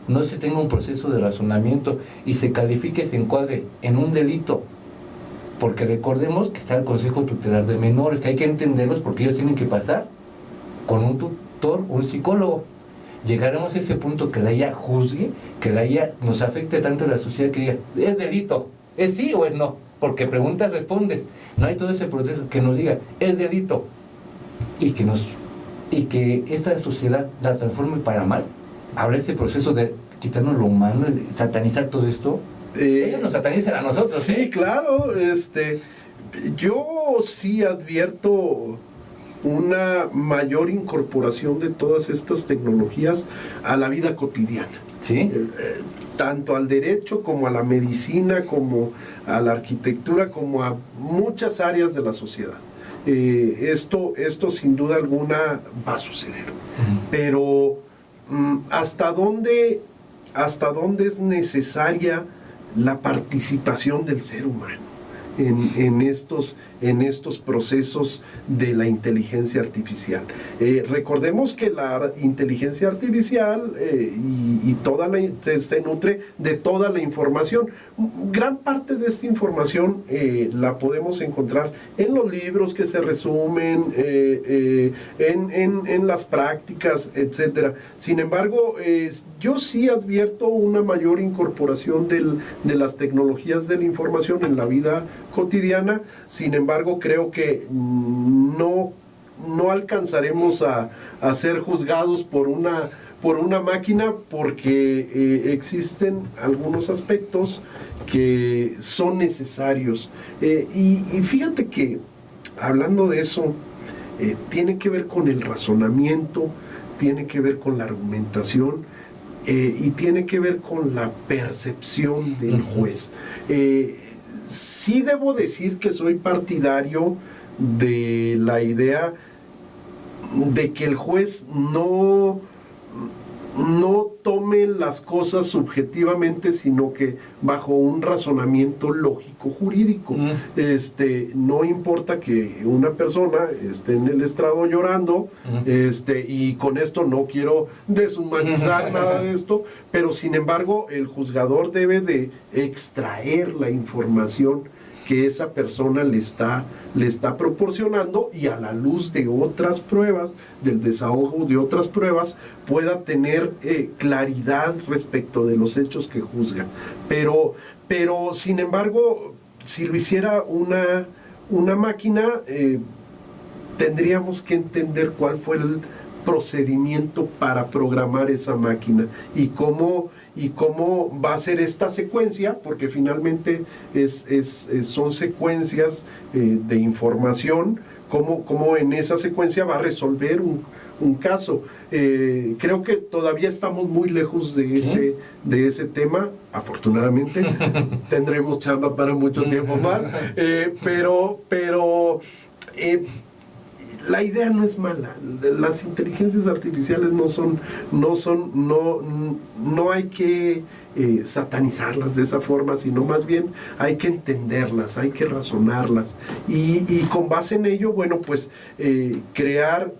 no se tenga un proceso de razonamiento y se califique, se encuadre en un delito. Porque recordemos que está el Consejo Tutelar de Menores, que hay que entenderlos porque ellos tienen que pasar con un tutor, un psicólogo. Llegaremos a ese punto que la IA juzgue, que la IA nos afecte tanto a la sociedad que diga, ¿es delito? ¿Es sí o es no? Porque preguntas, respondes. No hay todo ese proceso que nos diga, ¿es delito? Y que esta sociedad la transforme para mal. Habrá ese proceso de quitarnos lo humano, de satanizar todo esto. Ellos nos satanizan a nosotros. Sí, claro. Yo sí advierto una mayor incorporación de todas estas tecnologías a la vida cotidiana. Sí. Tanto al derecho como a la medicina, como a la arquitectura, como a muchas áreas de la sociedad. Esto sin duda alguna va a suceder. Pero ¿hasta dónde es necesaria la participación del ser humano en estos procesos de la inteligencia artificial? Recordemos que la inteligencia artificial se nutre de toda la información. Gran parte de esta información la podemos encontrar en los libros que se resumen, en las prácticas, etc. Sin embargo, yo sí advierto una mayor incorporación de las tecnologías de la información en la vida cotidiana. Sin embargo, creo que no alcanzaremos a ser juzgados por una máquina, porque existen algunos aspectos que son necesarios. Y fíjate que, hablando de eso, tiene que ver con el razonamiento, tiene que ver con la argumentación, y tiene que ver con la percepción del juez. Sí debo decir que soy partidario de la idea de que el juez no tome las cosas subjetivamente, sino que bajo un razonamiento lógico jurídico. No importa que una persona esté en el estrado llorando, y con esto no quiero deshumanizar nada de esto, pero sin embargo el juzgador debe de extraer la información que esa persona le está proporcionando, y a la luz de otras pruebas, del desahogo de otras pruebas, pueda tener claridad respecto de los hechos que juzga. Pero sin embargo, si lo hiciera una máquina, tendríamos que entender cuál fue el procedimiento para programar esa máquina y cómo va a ser esta secuencia, porque finalmente son secuencias de información, cómo en esa secuencia va a resolver un caso. Creo que todavía estamos muy lejos de ese tema. Afortunadamente tendremos chamba para mucho tiempo más, pero la idea no es mala. Las inteligencias artificiales no hay que satanizarlas de esa forma, sino más bien hay que entenderlas, hay que razonarlas, y con base en ello, bueno, pues crear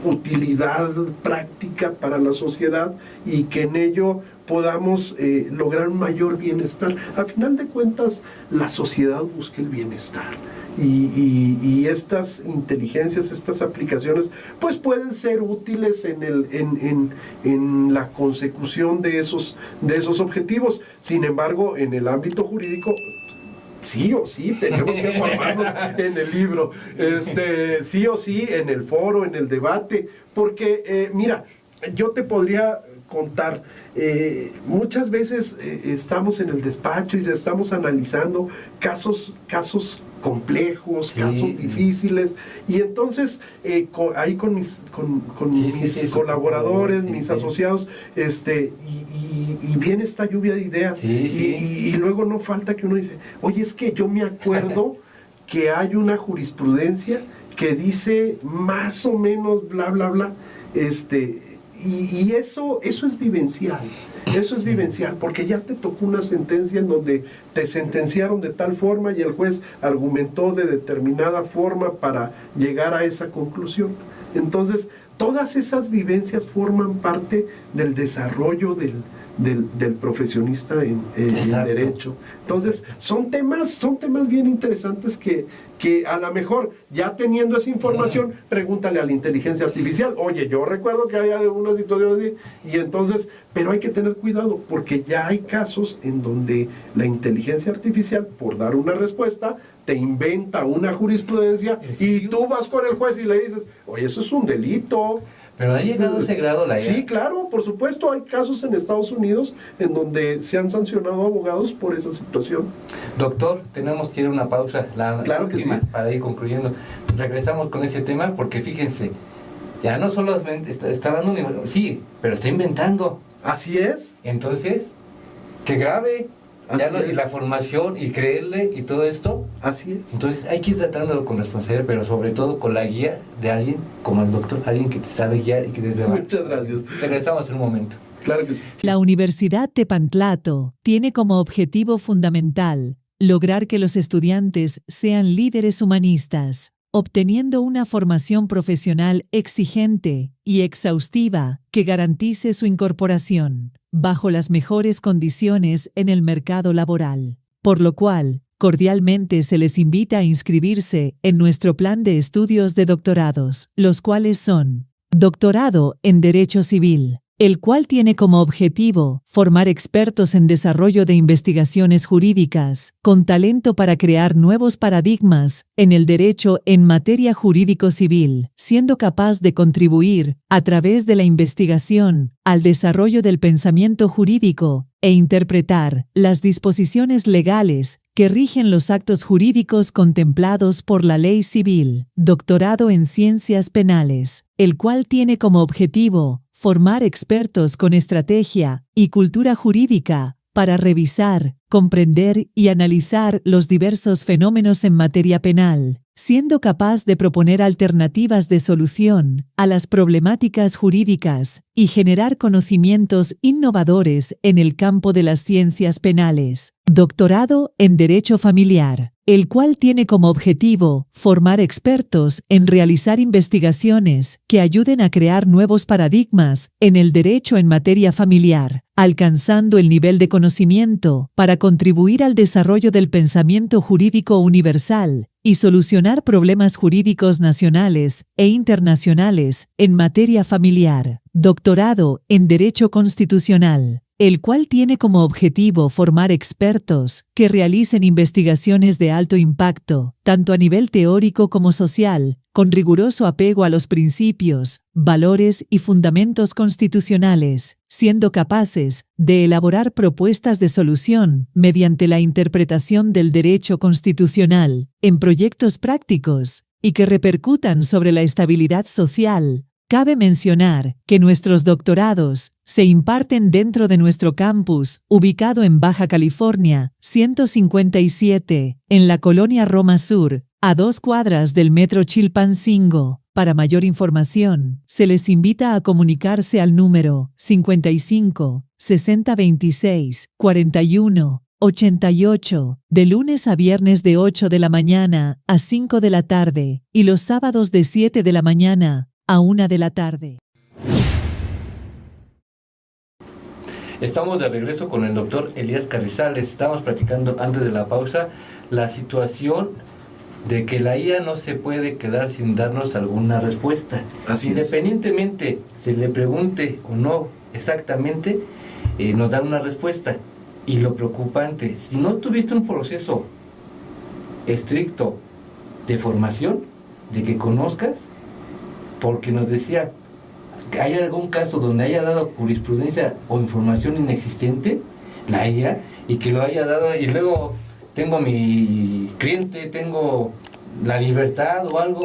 utilidad práctica para la sociedad, y que en ello podamos lograr un mayor bienestar. A final de cuentas, la sociedad busca el bienestar. Y estas inteligencias, estas aplicaciones, pues pueden ser útiles en la consecución de esos objetivos. Sin embargo, en el ámbito jurídico, sí o sí tenemos que formarnos en el libro, sí o sí en el foro, en el debate, porque mira, yo te podría contar, muchas veces estamos en el despacho y estamos analizando casos complejos, casos difíciles, y entonces ahí con mis colaboradores, mis asociados, y viene esta lluvia de ideas, y luego no falta que uno dice, oye, es que yo me acuerdo que hay una jurisprudencia que dice más o menos bla bla bla, Y eso es vivencial, porque ya te tocó una sentencia en donde te sentenciaron de tal forma y el juez argumentó de determinada forma para llegar a esa conclusión. Entonces, todas esas vivencias forman parte del desarrollo del profesionista en derecho. Entonces, son temas bien interesantes que a lo mejor, ya teniendo esa información, pregúntale a la inteligencia artificial. Oye, yo recuerdo que hay algunas situaciones así, y entonces, pero hay que tener cuidado, porque ya hay casos en donde la inteligencia artificial, por dar una respuesta, te inventa una jurisprudencia y tú vas con el juez y le dices, oye, eso es un delito. Pero ha llegado a ese grado la IA. Sí, claro, por supuesto, hay casos en Estados Unidos en donde se han sancionado abogados por esa situación. Doctor, tenemos que ir a una pausa, claro última, que sí, para ir concluyendo. Regresamos con ese tema porque fíjense, ya no solo está dando un... Sí, pero está inventando. Así es. Entonces, qué grave. Y la formación y creerle y todo esto. Así es. Entonces hay que ir tratándolo con responsabilidad, pero sobre todo con la guía de alguien como el doctor, alguien que te sabe guiar y que te va. Muchas gracias. Regresamos en un momento. Claro que sí. La Universidad Tepantlato tiene como objetivo fundamental lograr que los estudiantes sean líderes humanistas, obteniendo una formación profesional exigente y exhaustiva que garantice su incorporación bajo las mejores condiciones en el mercado laboral, por lo cual, cordialmente se les invita a inscribirse en nuestro plan de estudios de doctorados, los cuales son: Doctorado en Derecho Civil, el cual tiene como objetivo formar expertos en desarrollo de investigaciones jurídicas, con talento para crear nuevos paradigmas en el derecho en materia jurídico-civil, siendo capaz de contribuir, a través de la investigación, al desarrollo del pensamiento jurídico e interpretar las disposiciones legales que rigen los actos jurídicos contemplados por la ley civil. Doctorado en Ciencias Penales, el cual tiene como objetivo formar expertos con estrategia y cultura jurídica para revisar, comprender y analizar los diversos fenómenos en materia penal, siendo capaz de proponer alternativas de solución a las problemáticas jurídicas y generar conocimientos innovadores en el campo de las ciencias penales. Doctorado en Derecho Familiar, el cual tiene como objetivo formar expertos en realizar investigaciones que ayuden a crear nuevos paradigmas en el derecho en materia familiar, alcanzando el nivel de conocimiento para contribuir al desarrollo del pensamiento jurídico universal y solucionar problemas jurídicos nacionales e internacionales en materia familiar. Doctorado en Derecho Constitucional, el cual tiene como objetivo formar expertos que realicen investigaciones de alto impacto, tanto a nivel teórico como social, con riguroso apego a los principios, valores y fundamentos constitucionales, siendo capaces de elaborar propuestas de solución mediante la interpretación del derecho constitucional en proyectos prácticos y que repercutan sobre la estabilidad social. Cabe mencionar que nuestros doctorados se imparten dentro de nuestro campus, ubicado en Baja California, 157, en la colonia Roma Sur, a 2 cuadras del Metro Chilpancingo. Para mayor información, se les invita a comunicarse al número 55 60 26 41 88, de lunes a viernes de 8 de la mañana a 5 de la tarde, y los sábados de 7 de la mañana a 1 de la tarde. Estamos de regreso con el doctor Elías Carrizales. Estábamos platicando antes de la pausa la situación de que la IA no se puede quedar sin darnos alguna respuesta. Así Independientemente se le pregunte o no exactamente, nos dan una respuesta. Y lo preocupante, si no tuviste un proceso estricto de formación, de que conozcas, porque nos decía, ¿hay algún caso donde haya dado jurisprudencia o información inexistente, la IA, y que lo haya dado, y luego tengo mi cliente, tengo la libertad o algo?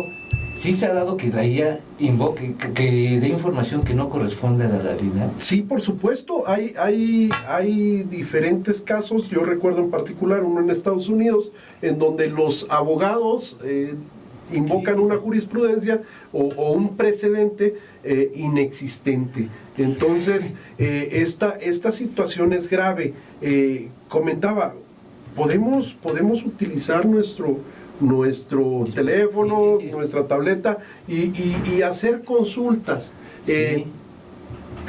¿Sí se ha dado que la IA invoque, que dé información que no corresponde a la realidad? Sí, por supuesto, hay diferentes casos. Yo recuerdo en particular uno en Estados Unidos, en donde los abogados invocan una jurisprudencia o un precedente inexistente. Entonces, esta situación es grave. Comentaba, podemos utilizar nuestro teléfono, nuestra tableta y hacer consultas.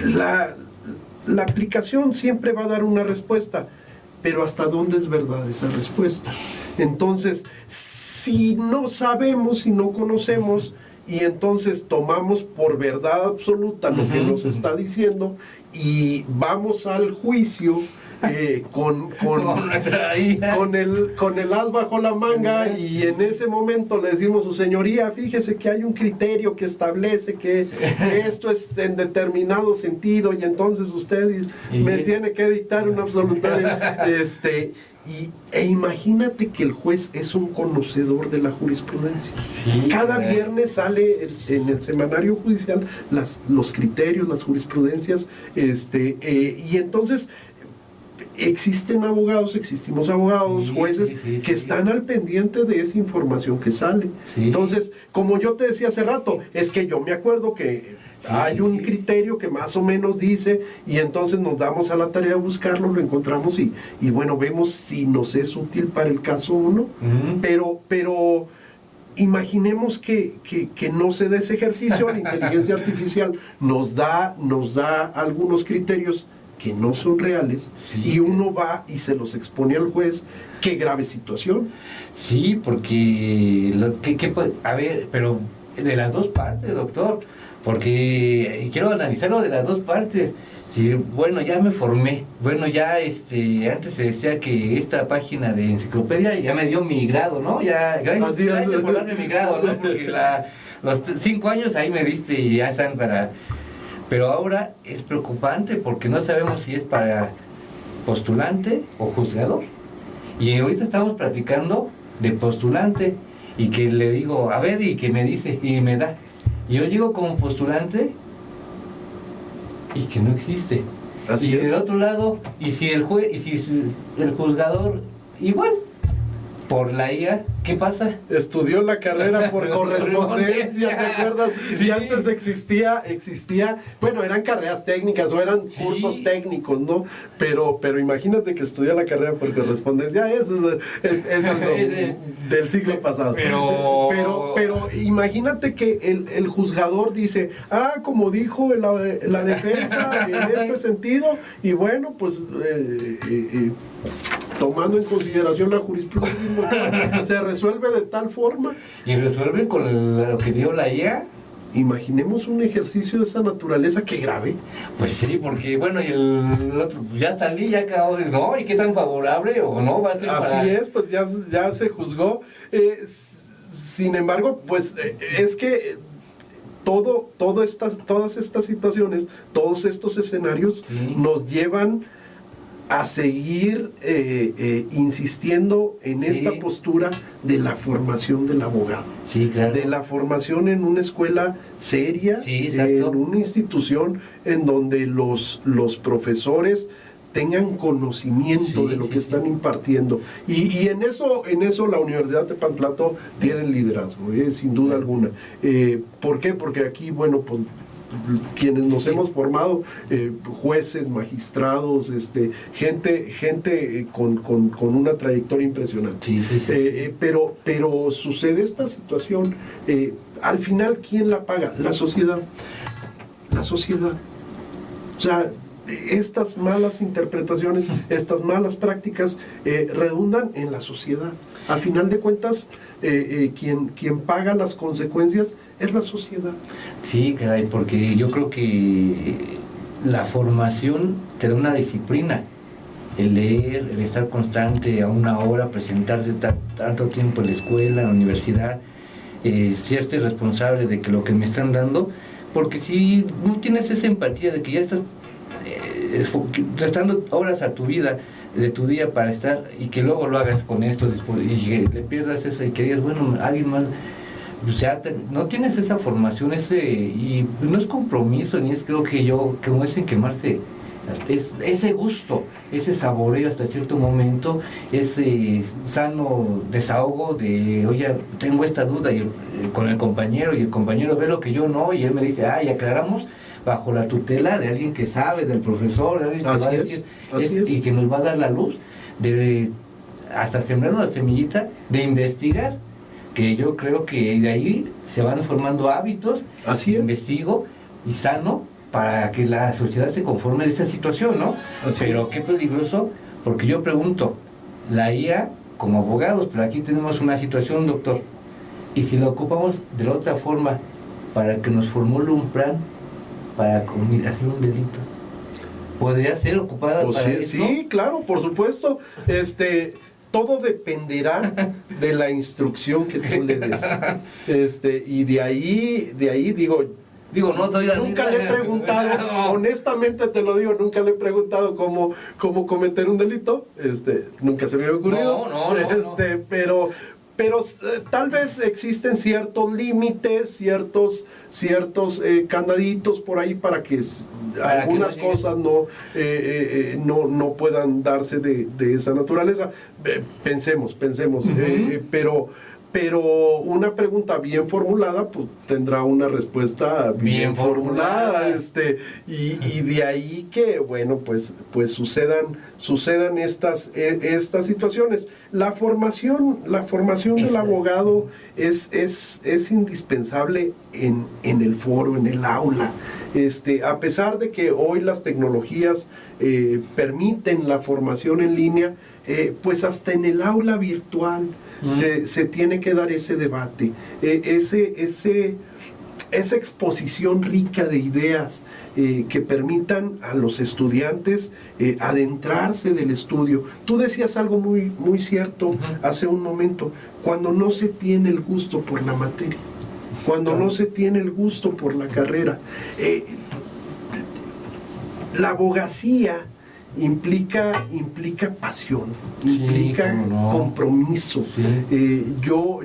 La aplicación siempre va a dar una respuesta, pero ¿hasta dónde es verdad esa respuesta? Entonces, si no sabemos, si no conocemos, y entonces tomamos por verdad absoluta lo que nos está diciendo y vamos al juicio con el as bajo la manga, y en ese momento le decimos, su señoría, fíjese que hay un criterio que establece que esto es en determinado sentido, y entonces usted me tiene que dictar un absolutorio. E imagínate que el juez es un conocedor de la jurisprudencia. Cada viernes sale en el semanario judicial los criterios, las jurisprudencias, y entonces existimos abogados, jueces que están al pendiente de esa información que sale. Entonces, como yo te decía hace rato, es que yo me acuerdo que hay un criterio que más o menos dice, y entonces nos damos a la tarea de buscarlo, lo encontramos y bueno, vemos si nos es útil para el caso o no. Pero imaginemos que no se dé ese ejercicio. La inteligencia artificial nos da algunos criterios que no son reales, y uno va y se los expone al juez. ¡Qué grave situación! Sí, porque a ver, pero de las dos partes, doctor, porque quiero analizarlo de las dos partes. Sí, bueno, ya me formé, bueno, ya antes se decía que esta página de enciclopedia ya me dio mi grado, ¿no? Gracias por darme mi grado, ¿no? Porque los 5 años ahí me diste y ya están para... Pero ahora es preocupante porque no sabemos si es para postulante o juzgador. Y ahorita estamos platicando de postulante, y que le digo, a ver, y que me dice, y me da. Y yo llego como postulante y que no existe. Así y es. del otro lado, y si el juzgador, igual, por la IA, ¿qué pasa? Estudió la carrera por correspondencia, ¿te acuerdas? Sí. Y antes existía, bueno, eran carreras técnicas o eran cursos técnicos, ¿no? Pero imagínate que estudió la carrera por correspondencia. Eso es algo del siglo pasado. Pero imagínate que el juzgador dice, como dijo la defensa en este sentido, y bueno, pues tomando en consideración la jurisprudencia, se resuelve de tal forma. Y resuelve con lo que dio la IA. Imaginemos un ejercicio de esa naturaleza, qué grave. Pues sí, porque bueno, y el otro, ya salí, ya acabó, ¿no? ¿Y qué tan favorable o no va a ser? Así es, pues ya se juzgó. Sin embargo, pues es que todas estas situaciones, todos estos escenarios nos llevan a seguir insistiendo en esta postura de la formación del abogado. Sí, claro. De la formación en una escuela seria, en una institución en donde los profesores tengan conocimiento de lo que están impartiendo. Y en eso la Universidad de Tepantlato tiene el liderazgo, sin duda alguna. ¿Por qué? Porque aquí, bueno, pues, quienes nos hemos formado, jueces, magistrados, gente con una trayectoria impresionante. Pero sucede esta situación, al final, ¿quién la paga? La sociedad. O sea, estas malas interpretaciones, estas malas prácticas redundan en la sociedad. Al final de cuentas, quien paga las consecuencias es la sociedad. Sí, caray, porque yo creo que la formación te da una disciplina. El leer, el estar constante a una hora, presentarse tanto tiempo en la escuela, en la universidad, ser responsable de que lo que me están dando, porque si no tienes esa empatía de que ya estás restando horas a tu vida, de tu día para estar, y que luego lo hagas con esto después, y que le pierdas esa, y que digas, bueno, alguien mal, o sea, no tienes esa formación, y no es compromiso, ni es, creo que como es en quemarse ese gusto, ese saboreo hasta cierto momento, ese sano desahogo de, oye, tengo esta duda con el compañero, y el compañero ve lo que yo no, y él me dice, y aclaramos bajo la tutela de alguien que sabe, del profesor, de alguien que va a decir, y que nos va a dar la luz, de hasta sembrar una semillita de investigar, que yo creo que de ahí se van formando hábitos, investigo y sano, para que la sociedad se conforme de esa situación, ¿no? Pero qué peligroso, porque yo pregunto, la IA como abogados, pero aquí tenemos una situación, doctor, y si la ocupamos de la otra forma, para que nos formule un plan para hacer un delito, ¿podría ser ocupada para eso? Sí, claro, por supuesto. Todo dependerá de la instrucción que tú le des. Y de ahí digo, nunca le he preguntado, honestamente te lo digo, nunca le he preguntado cómo cometer un delito, nunca se me había ocurrido, no. Pero tal vez existen ciertos límites, ciertos candaditos por ahí para que algunas cosas no puedan darse de esa naturaleza. Pensemos, pero una pregunta bien formulada pues tendrá una respuesta bien formulada, y de ahí que bueno pues sucedan estas situaciones. La formación del abogado es indispensable en el foro, en el aula. A pesar de que hoy las tecnologías permiten la formación en línea, pues hasta en el aula virtual se tiene que dar ese debate, esa exposición rica de ideas que permitan a los estudiantes adentrarse del estudio. Tú decías algo muy, muy cierto hace un momento, cuando no se tiene el gusto por la materia, cuando no se tiene el gusto por la carrera. La abogacía implica pasión, implica compromiso. Yo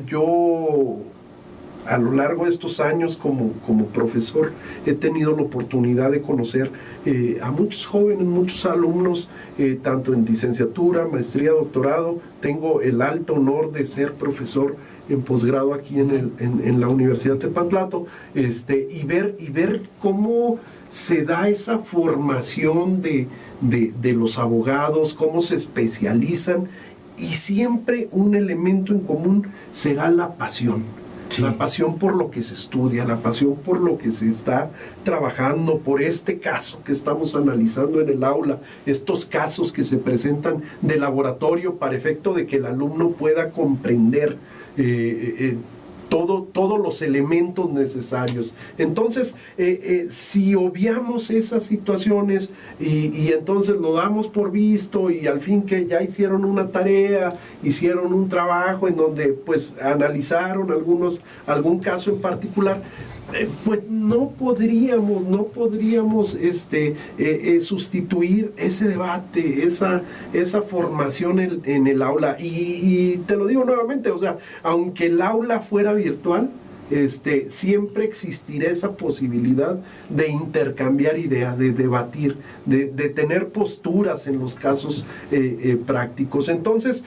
a lo largo de estos años como profesor he tenido la oportunidad de conocer a muchos jóvenes, muchos alumnos, tanto en licenciatura, maestría, doctorado. Tengo el alto honor de ser profesor en posgrado aquí en la Universidad Tepantlato, y ver cómo se da esa formación de los abogados, cómo se especializan, y siempre un elemento en común será la pasión. La pasión por lo que se estudia, la pasión por lo que se está trabajando, por este caso que estamos analizando en el aula, estos casos que se presentan de laboratorio para efecto de que el alumno pueda comprender todos los elementos necesarios. Entonces, si obviamos esas situaciones y entonces lo damos por visto, y al fin que ya hicieron una tarea, hicieron un trabajo en donde pues analizaron algún caso en particular, pues no podríamos sustituir ese debate, esa formación en el aula. Y te lo digo nuevamente, o sea, aunque el aula fuera virtual, siempre existirá esa posibilidad de intercambiar ideas, de debatir, de tener posturas en los casos prácticos. Entonces,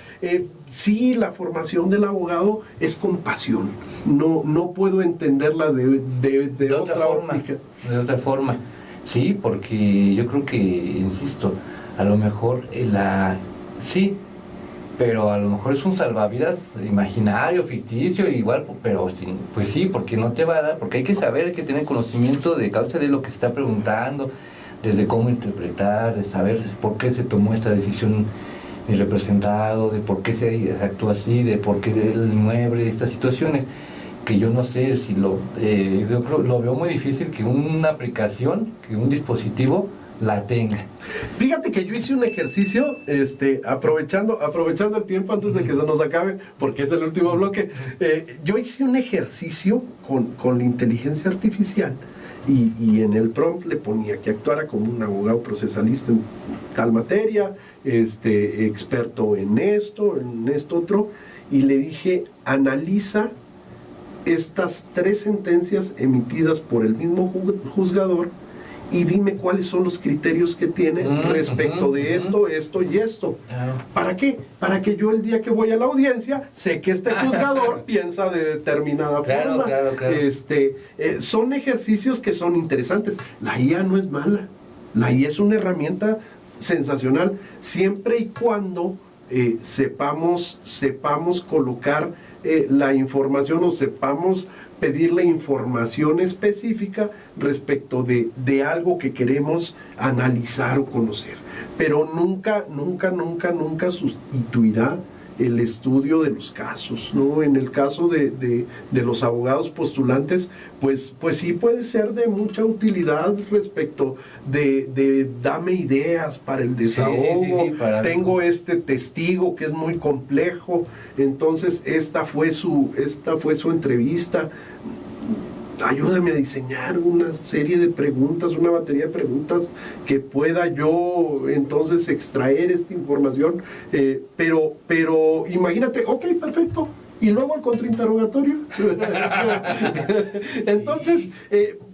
sí, la formación del abogado es con pasión. No puedo entenderla de otra óptica. De otra forma, sí, porque yo creo que, insisto, a lo mejor sí, pero a lo mejor es un salvavidas imaginario, ficticio, igual, pero sí, pues sí, porque no te va a dar, porque hay que saber, hay que tener conocimiento de causa de lo que se está preguntando, desde cómo interpretar, de saber por qué se tomó esta decisión el representado, de por qué se actúa así, de por qué el inmueble, estas situaciones, que yo no sé si yo creo, lo veo muy difícil que una aplicación, que un dispositivo la tenga. Fíjate que yo hice un ejercicio, aprovechando el tiempo antes de que se nos acabe, porque es el último bloque. Yo hice un ejercicio con la inteligencia artificial, y en el prompt le ponía que actuara como un abogado procesalista en tal materia, experto en esto otro, y le dije, analiza estas 3 sentencias emitidas por el mismo juzgador y dime cuáles son los criterios que tiene respecto de esto, esto y esto. ¿Para qué? Para que yo el día que voy a la audiencia sé que este juzgador piensa de determinada forma. Claro. Son ejercicios que son interesantes. La IA no es mala. La IA es una herramienta sensacional siempre y cuando sepamos colocar la información o sepamos pedirle información específica respecto de algo que queremos analizar o conocer. Pero nunca sustituirá el estudio de los casos, ¿no? En el caso de los abogados postulantes, pues sí puede ser de mucha utilidad respecto de dame ideas para el desahogo, tengo este testigo que es muy complejo, entonces esta fue su entrevista, ayúdame a diseñar una serie de preguntas, una batería de preguntas que pueda yo entonces extraer esta información, pero imagínate, ok, perfecto, y luego el contrainterrogatorio. Entonces,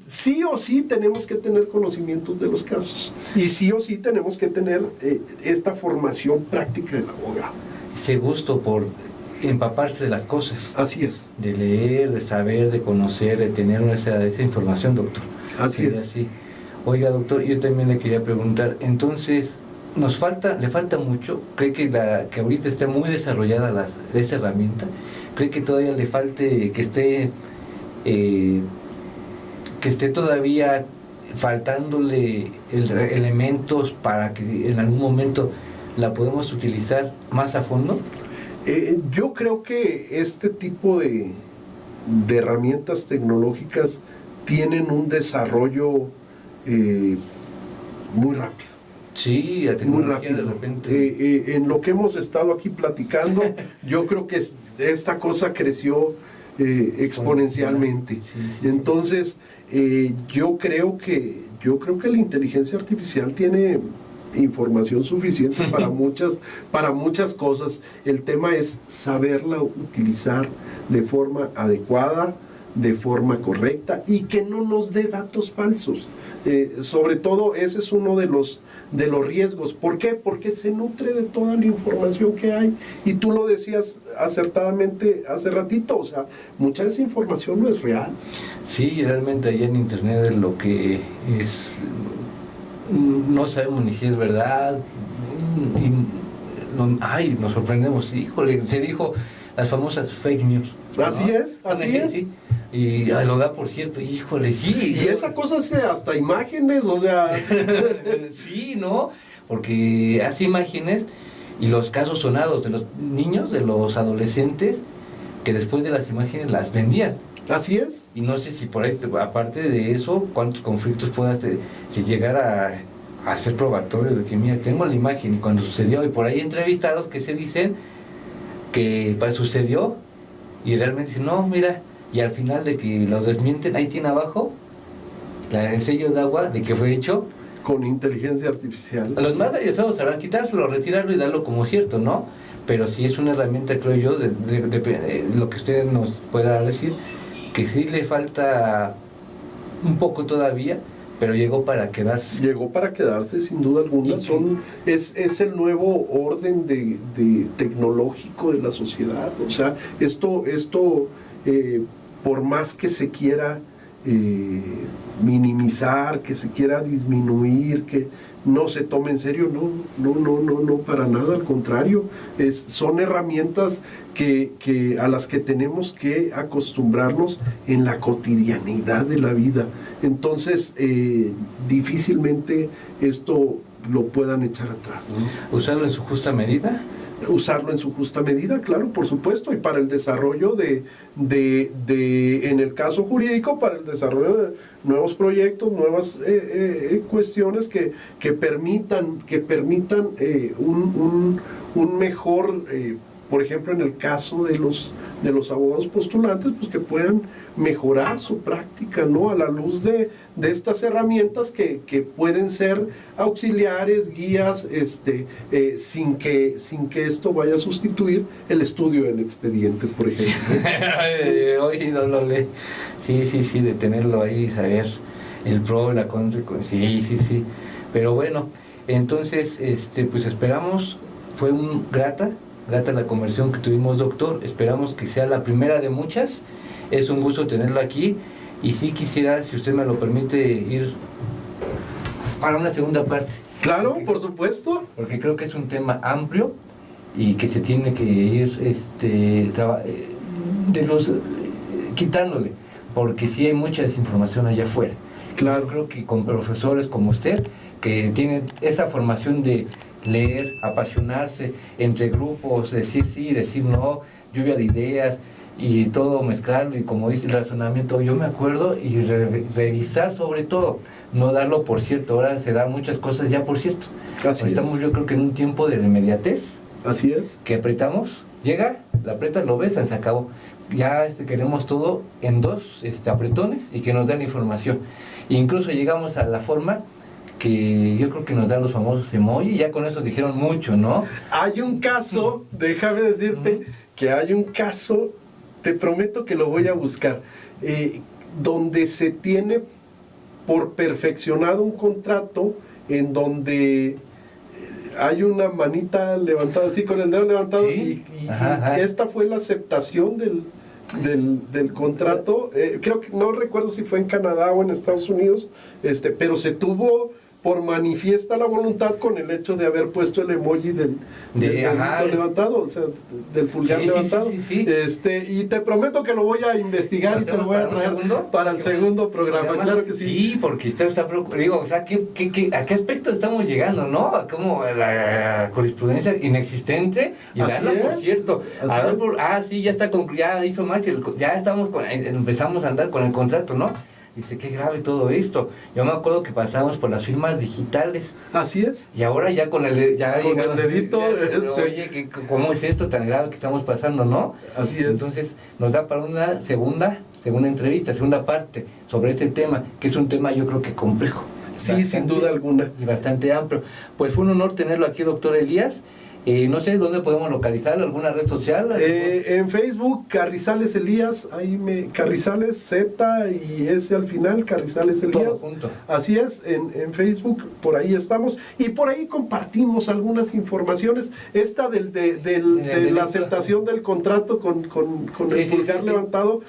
sí o sí tenemos que tener conocimientos de los casos, y sí o sí tenemos que tener esta formación práctica del abogado. Ese gusto por empaparse de las cosas. Así es. De leer, de saber, de conocer, de tener esa información, doctor. Así es. Así. Oiga, doctor, yo también le quería preguntar, entonces, le falta mucho, ¿cree que ahorita está muy desarrollada esa herramienta? ¿Cree que todavía le falte, que esté todavía faltándole elementos para que en algún momento la podamos utilizar más a fondo? Yo creo que este tipo de herramientas tecnológicas tienen un desarrollo muy rápido. Sí, la tecnología de repente. En lo que hemos estado aquí platicando, yo creo que esta cosa creció exponencialmente. Sí. Entonces, yo creo que la inteligencia artificial tiene información suficiente para muchas cosas. El tema es saberla utilizar de forma adecuada, de forma correcta, y que no nos dé datos falsos. Sobre todo ese es uno de los riesgos. ¿Por qué? Porque se nutre de toda la información que hay, y tú lo decías acertadamente hace ratito, o sea, mucha de esa información no es real. Sí, realmente allá en internet es lo que es, no sabemos ni si es verdad, y nos sorprendemos, híjole, se dijo las famosas fake news, ¿no? Así es. Sí. Y lo da por cierto, híjole, sí. Y esa cosa hace hasta imágenes, o sea. Sí, ¿no? Porque hace imágenes, y los casos sonados de los niños, de los adolescentes, que después de las imágenes las vendían. Así es. Y no sé si por ahí, aparte de eso, cuántos conflictos puedas si llegar a hacer probatorio de que, mira, tengo la imagen y cuando sucedió, y por ahí entrevistados que se dicen que sucedió, y realmente dicen, no, mira, y al final de que los desmienten, ahí tiene abajo el sello de agua de que fue hecho con inteligencia artificial. Los más realizados sabrán quitárselo, retirarlo y darlo como cierto, ¿no? Pero sí es una herramienta, creo yo, de lo que usted nos pueda decir, que sí le falta un poco todavía, pero llegó para quedarse. Llegó para quedarse, sin duda alguna. Es el nuevo orden de tecnológico de la sociedad. O sea, esto por más que se quiera minimizar, que se quiera disminuir, que no se tome en serio, no, para nada, al contrario, son herramientas a las que tenemos que acostumbrarnos en la cotidianidad de la vida. Entonces, difícilmente esto lo puedan echar atrás, ¿no? ¿Usarlo en su justa medida? Usarlo en su justa medida, claro, por supuesto, y para el desarrollo en el caso jurídico, para el desarrollo de nuevos proyectos, nuevas cuestiones que permitan un mejor, por ejemplo, en el caso de los abogados postulantes, pues que puedan mejorar su práctica, ¿no? A la luz de estas herramientas que pueden ser auxiliares, guías, sin que esto vaya a sustituir el estudio del expediente, por ejemplo. Oye, no lo lee. Sí, de tenerlo ahí y saber. el pro y la contra, sí. Pero bueno, entonces, pues esperamos, fue grata la conversión que tuvimos, doctor. Esperamos que sea la primera de muchas. Es un gusto tenerlo aquí. Y sí quisiera, si usted me lo permite, ir para una segunda parte. Claro, por supuesto. Porque creo que es un tema amplio y que se tiene que ir quitándole, porque sí hay mucha desinformación allá afuera. Claro. Yo creo que con profesores como usted, que tienen esa formación de leer, apasionarse entre grupos, decir sí, decir no, lluvia de ideas y todo mezclarlo, y como dice el razonamiento, yo me acuerdo, y revisar sobre todo, no darlo por cierto. Ahora se dan muchas cosas ya por cierto. Estamos yo creo que en un tiempo de inmediatez. Así es. Que apretamos, llega, la apretas, lo besan, se acabó. Ya queremos todo en dos apretones y que nos den información. E incluso llegamos a la forma que yo creo que nos dan los famosos emoji, y ya con eso dijeron mucho, ¿no? Hay un caso, déjame decirte que hay un caso, te prometo que lo voy a buscar, donde se tiene por perfeccionado un contrato en donde hay una manita levantada, así con el dedo levantado, ¿sí? y esta fue la aceptación del contrato. Creo que no recuerdo si fue en Canadá o en Estados Unidos, pero se tuvo por manifiesta la voluntad con el hecho de haber puesto el emoji del dedito levantado, o sea, del pulgar levantado. Sí. Y te prometo que lo voy a investigar y te lo voy a traer para el segundo programa, claro que sí. Sí, porque usted está preocupado, digo, o sea, ¿a qué aspecto estamos llegando, no? A como la jurisprudencia inexistente, y darla por cierto. Sí, ya está ya hizo más, ya empezamos a andar con el contrato, ¿no? Dice, qué grave todo esto. Yo me acuerdo que pasábamos por las firmas digitales. Así es. Y ahora ya con el dedito. Oye, ¿cómo es esto tan grave que estamos pasando, no? Así es. Entonces, nos da para una segunda entrevista, segunda parte sobre este tema, que es un tema yo creo que complejo. Sí, bastante, sin duda alguna. Y bastante amplio. Pues fue un honor tenerlo aquí, doctor Elías. No sé dónde podemos localizarlo, alguna red social. En Facebook, Carrizales Elías, Carrizales Z y S al final, Carrizales Elías. Todo junto. Así es, en Facebook, por ahí estamos. Y por ahí compartimos algunas informaciones. Esta de la aceptación del contrato con el pulgar levantado.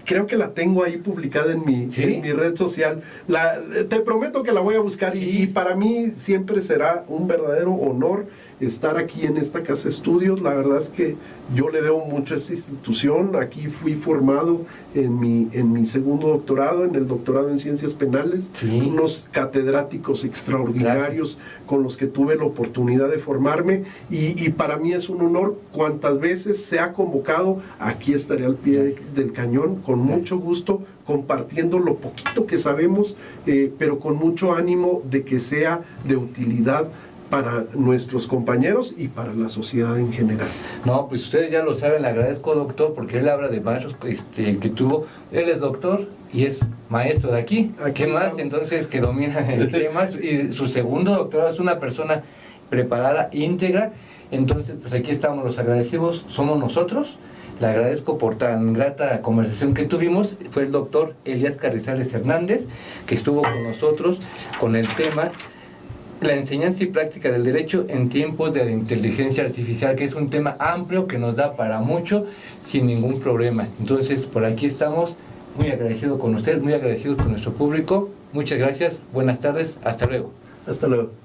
Creo que la tengo ahí publicada en mi red social. Te prometo que la voy a buscar, y para mí siempre será un verdadero honor estar aquí en esta casa de estudios. La verdad es que yo le debo mucho a esta institución. Aquí fui formado en mi segundo doctorado, en el doctorado en Ciencias Penales, unos catedráticos extraordinarios con los que tuve la oportunidad de formarme, y para mí es un honor. Cuantas veces se ha convocado, aquí estaré al pie del cañón, con mucho gusto, compartiendo lo poquito que sabemos, pero con mucho ánimo de que sea de utilidad para nuestros compañeros y para la sociedad en general. No, pues ustedes ya lo saben, le agradezco, doctor, porque él habla de varios que tuvo. Él es doctor y es maestro de aquí. ¿Qué más? Entonces, que domina el tema, y su segundo doctorado, es una persona preparada, íntegra. Entonces, pues aquí estamos, los agradecemos, somos nosotros. Le agradezco por tan grata conversación que tuvimos. Fue el doctor Elías Carrizales Hernández, que estuvo con nosotros con el tema la enseñanza y práctica del derecho en tiempos de la inteligencia artificial, que es un tema amplio que nos da para mucho sin ningún problema. Entonces, por aquí estamos, muy agradecidos con ustedes, muy agradecidos con nuestro público. Muchas gracias, buenas tardes, hasta luego. Hasta luego.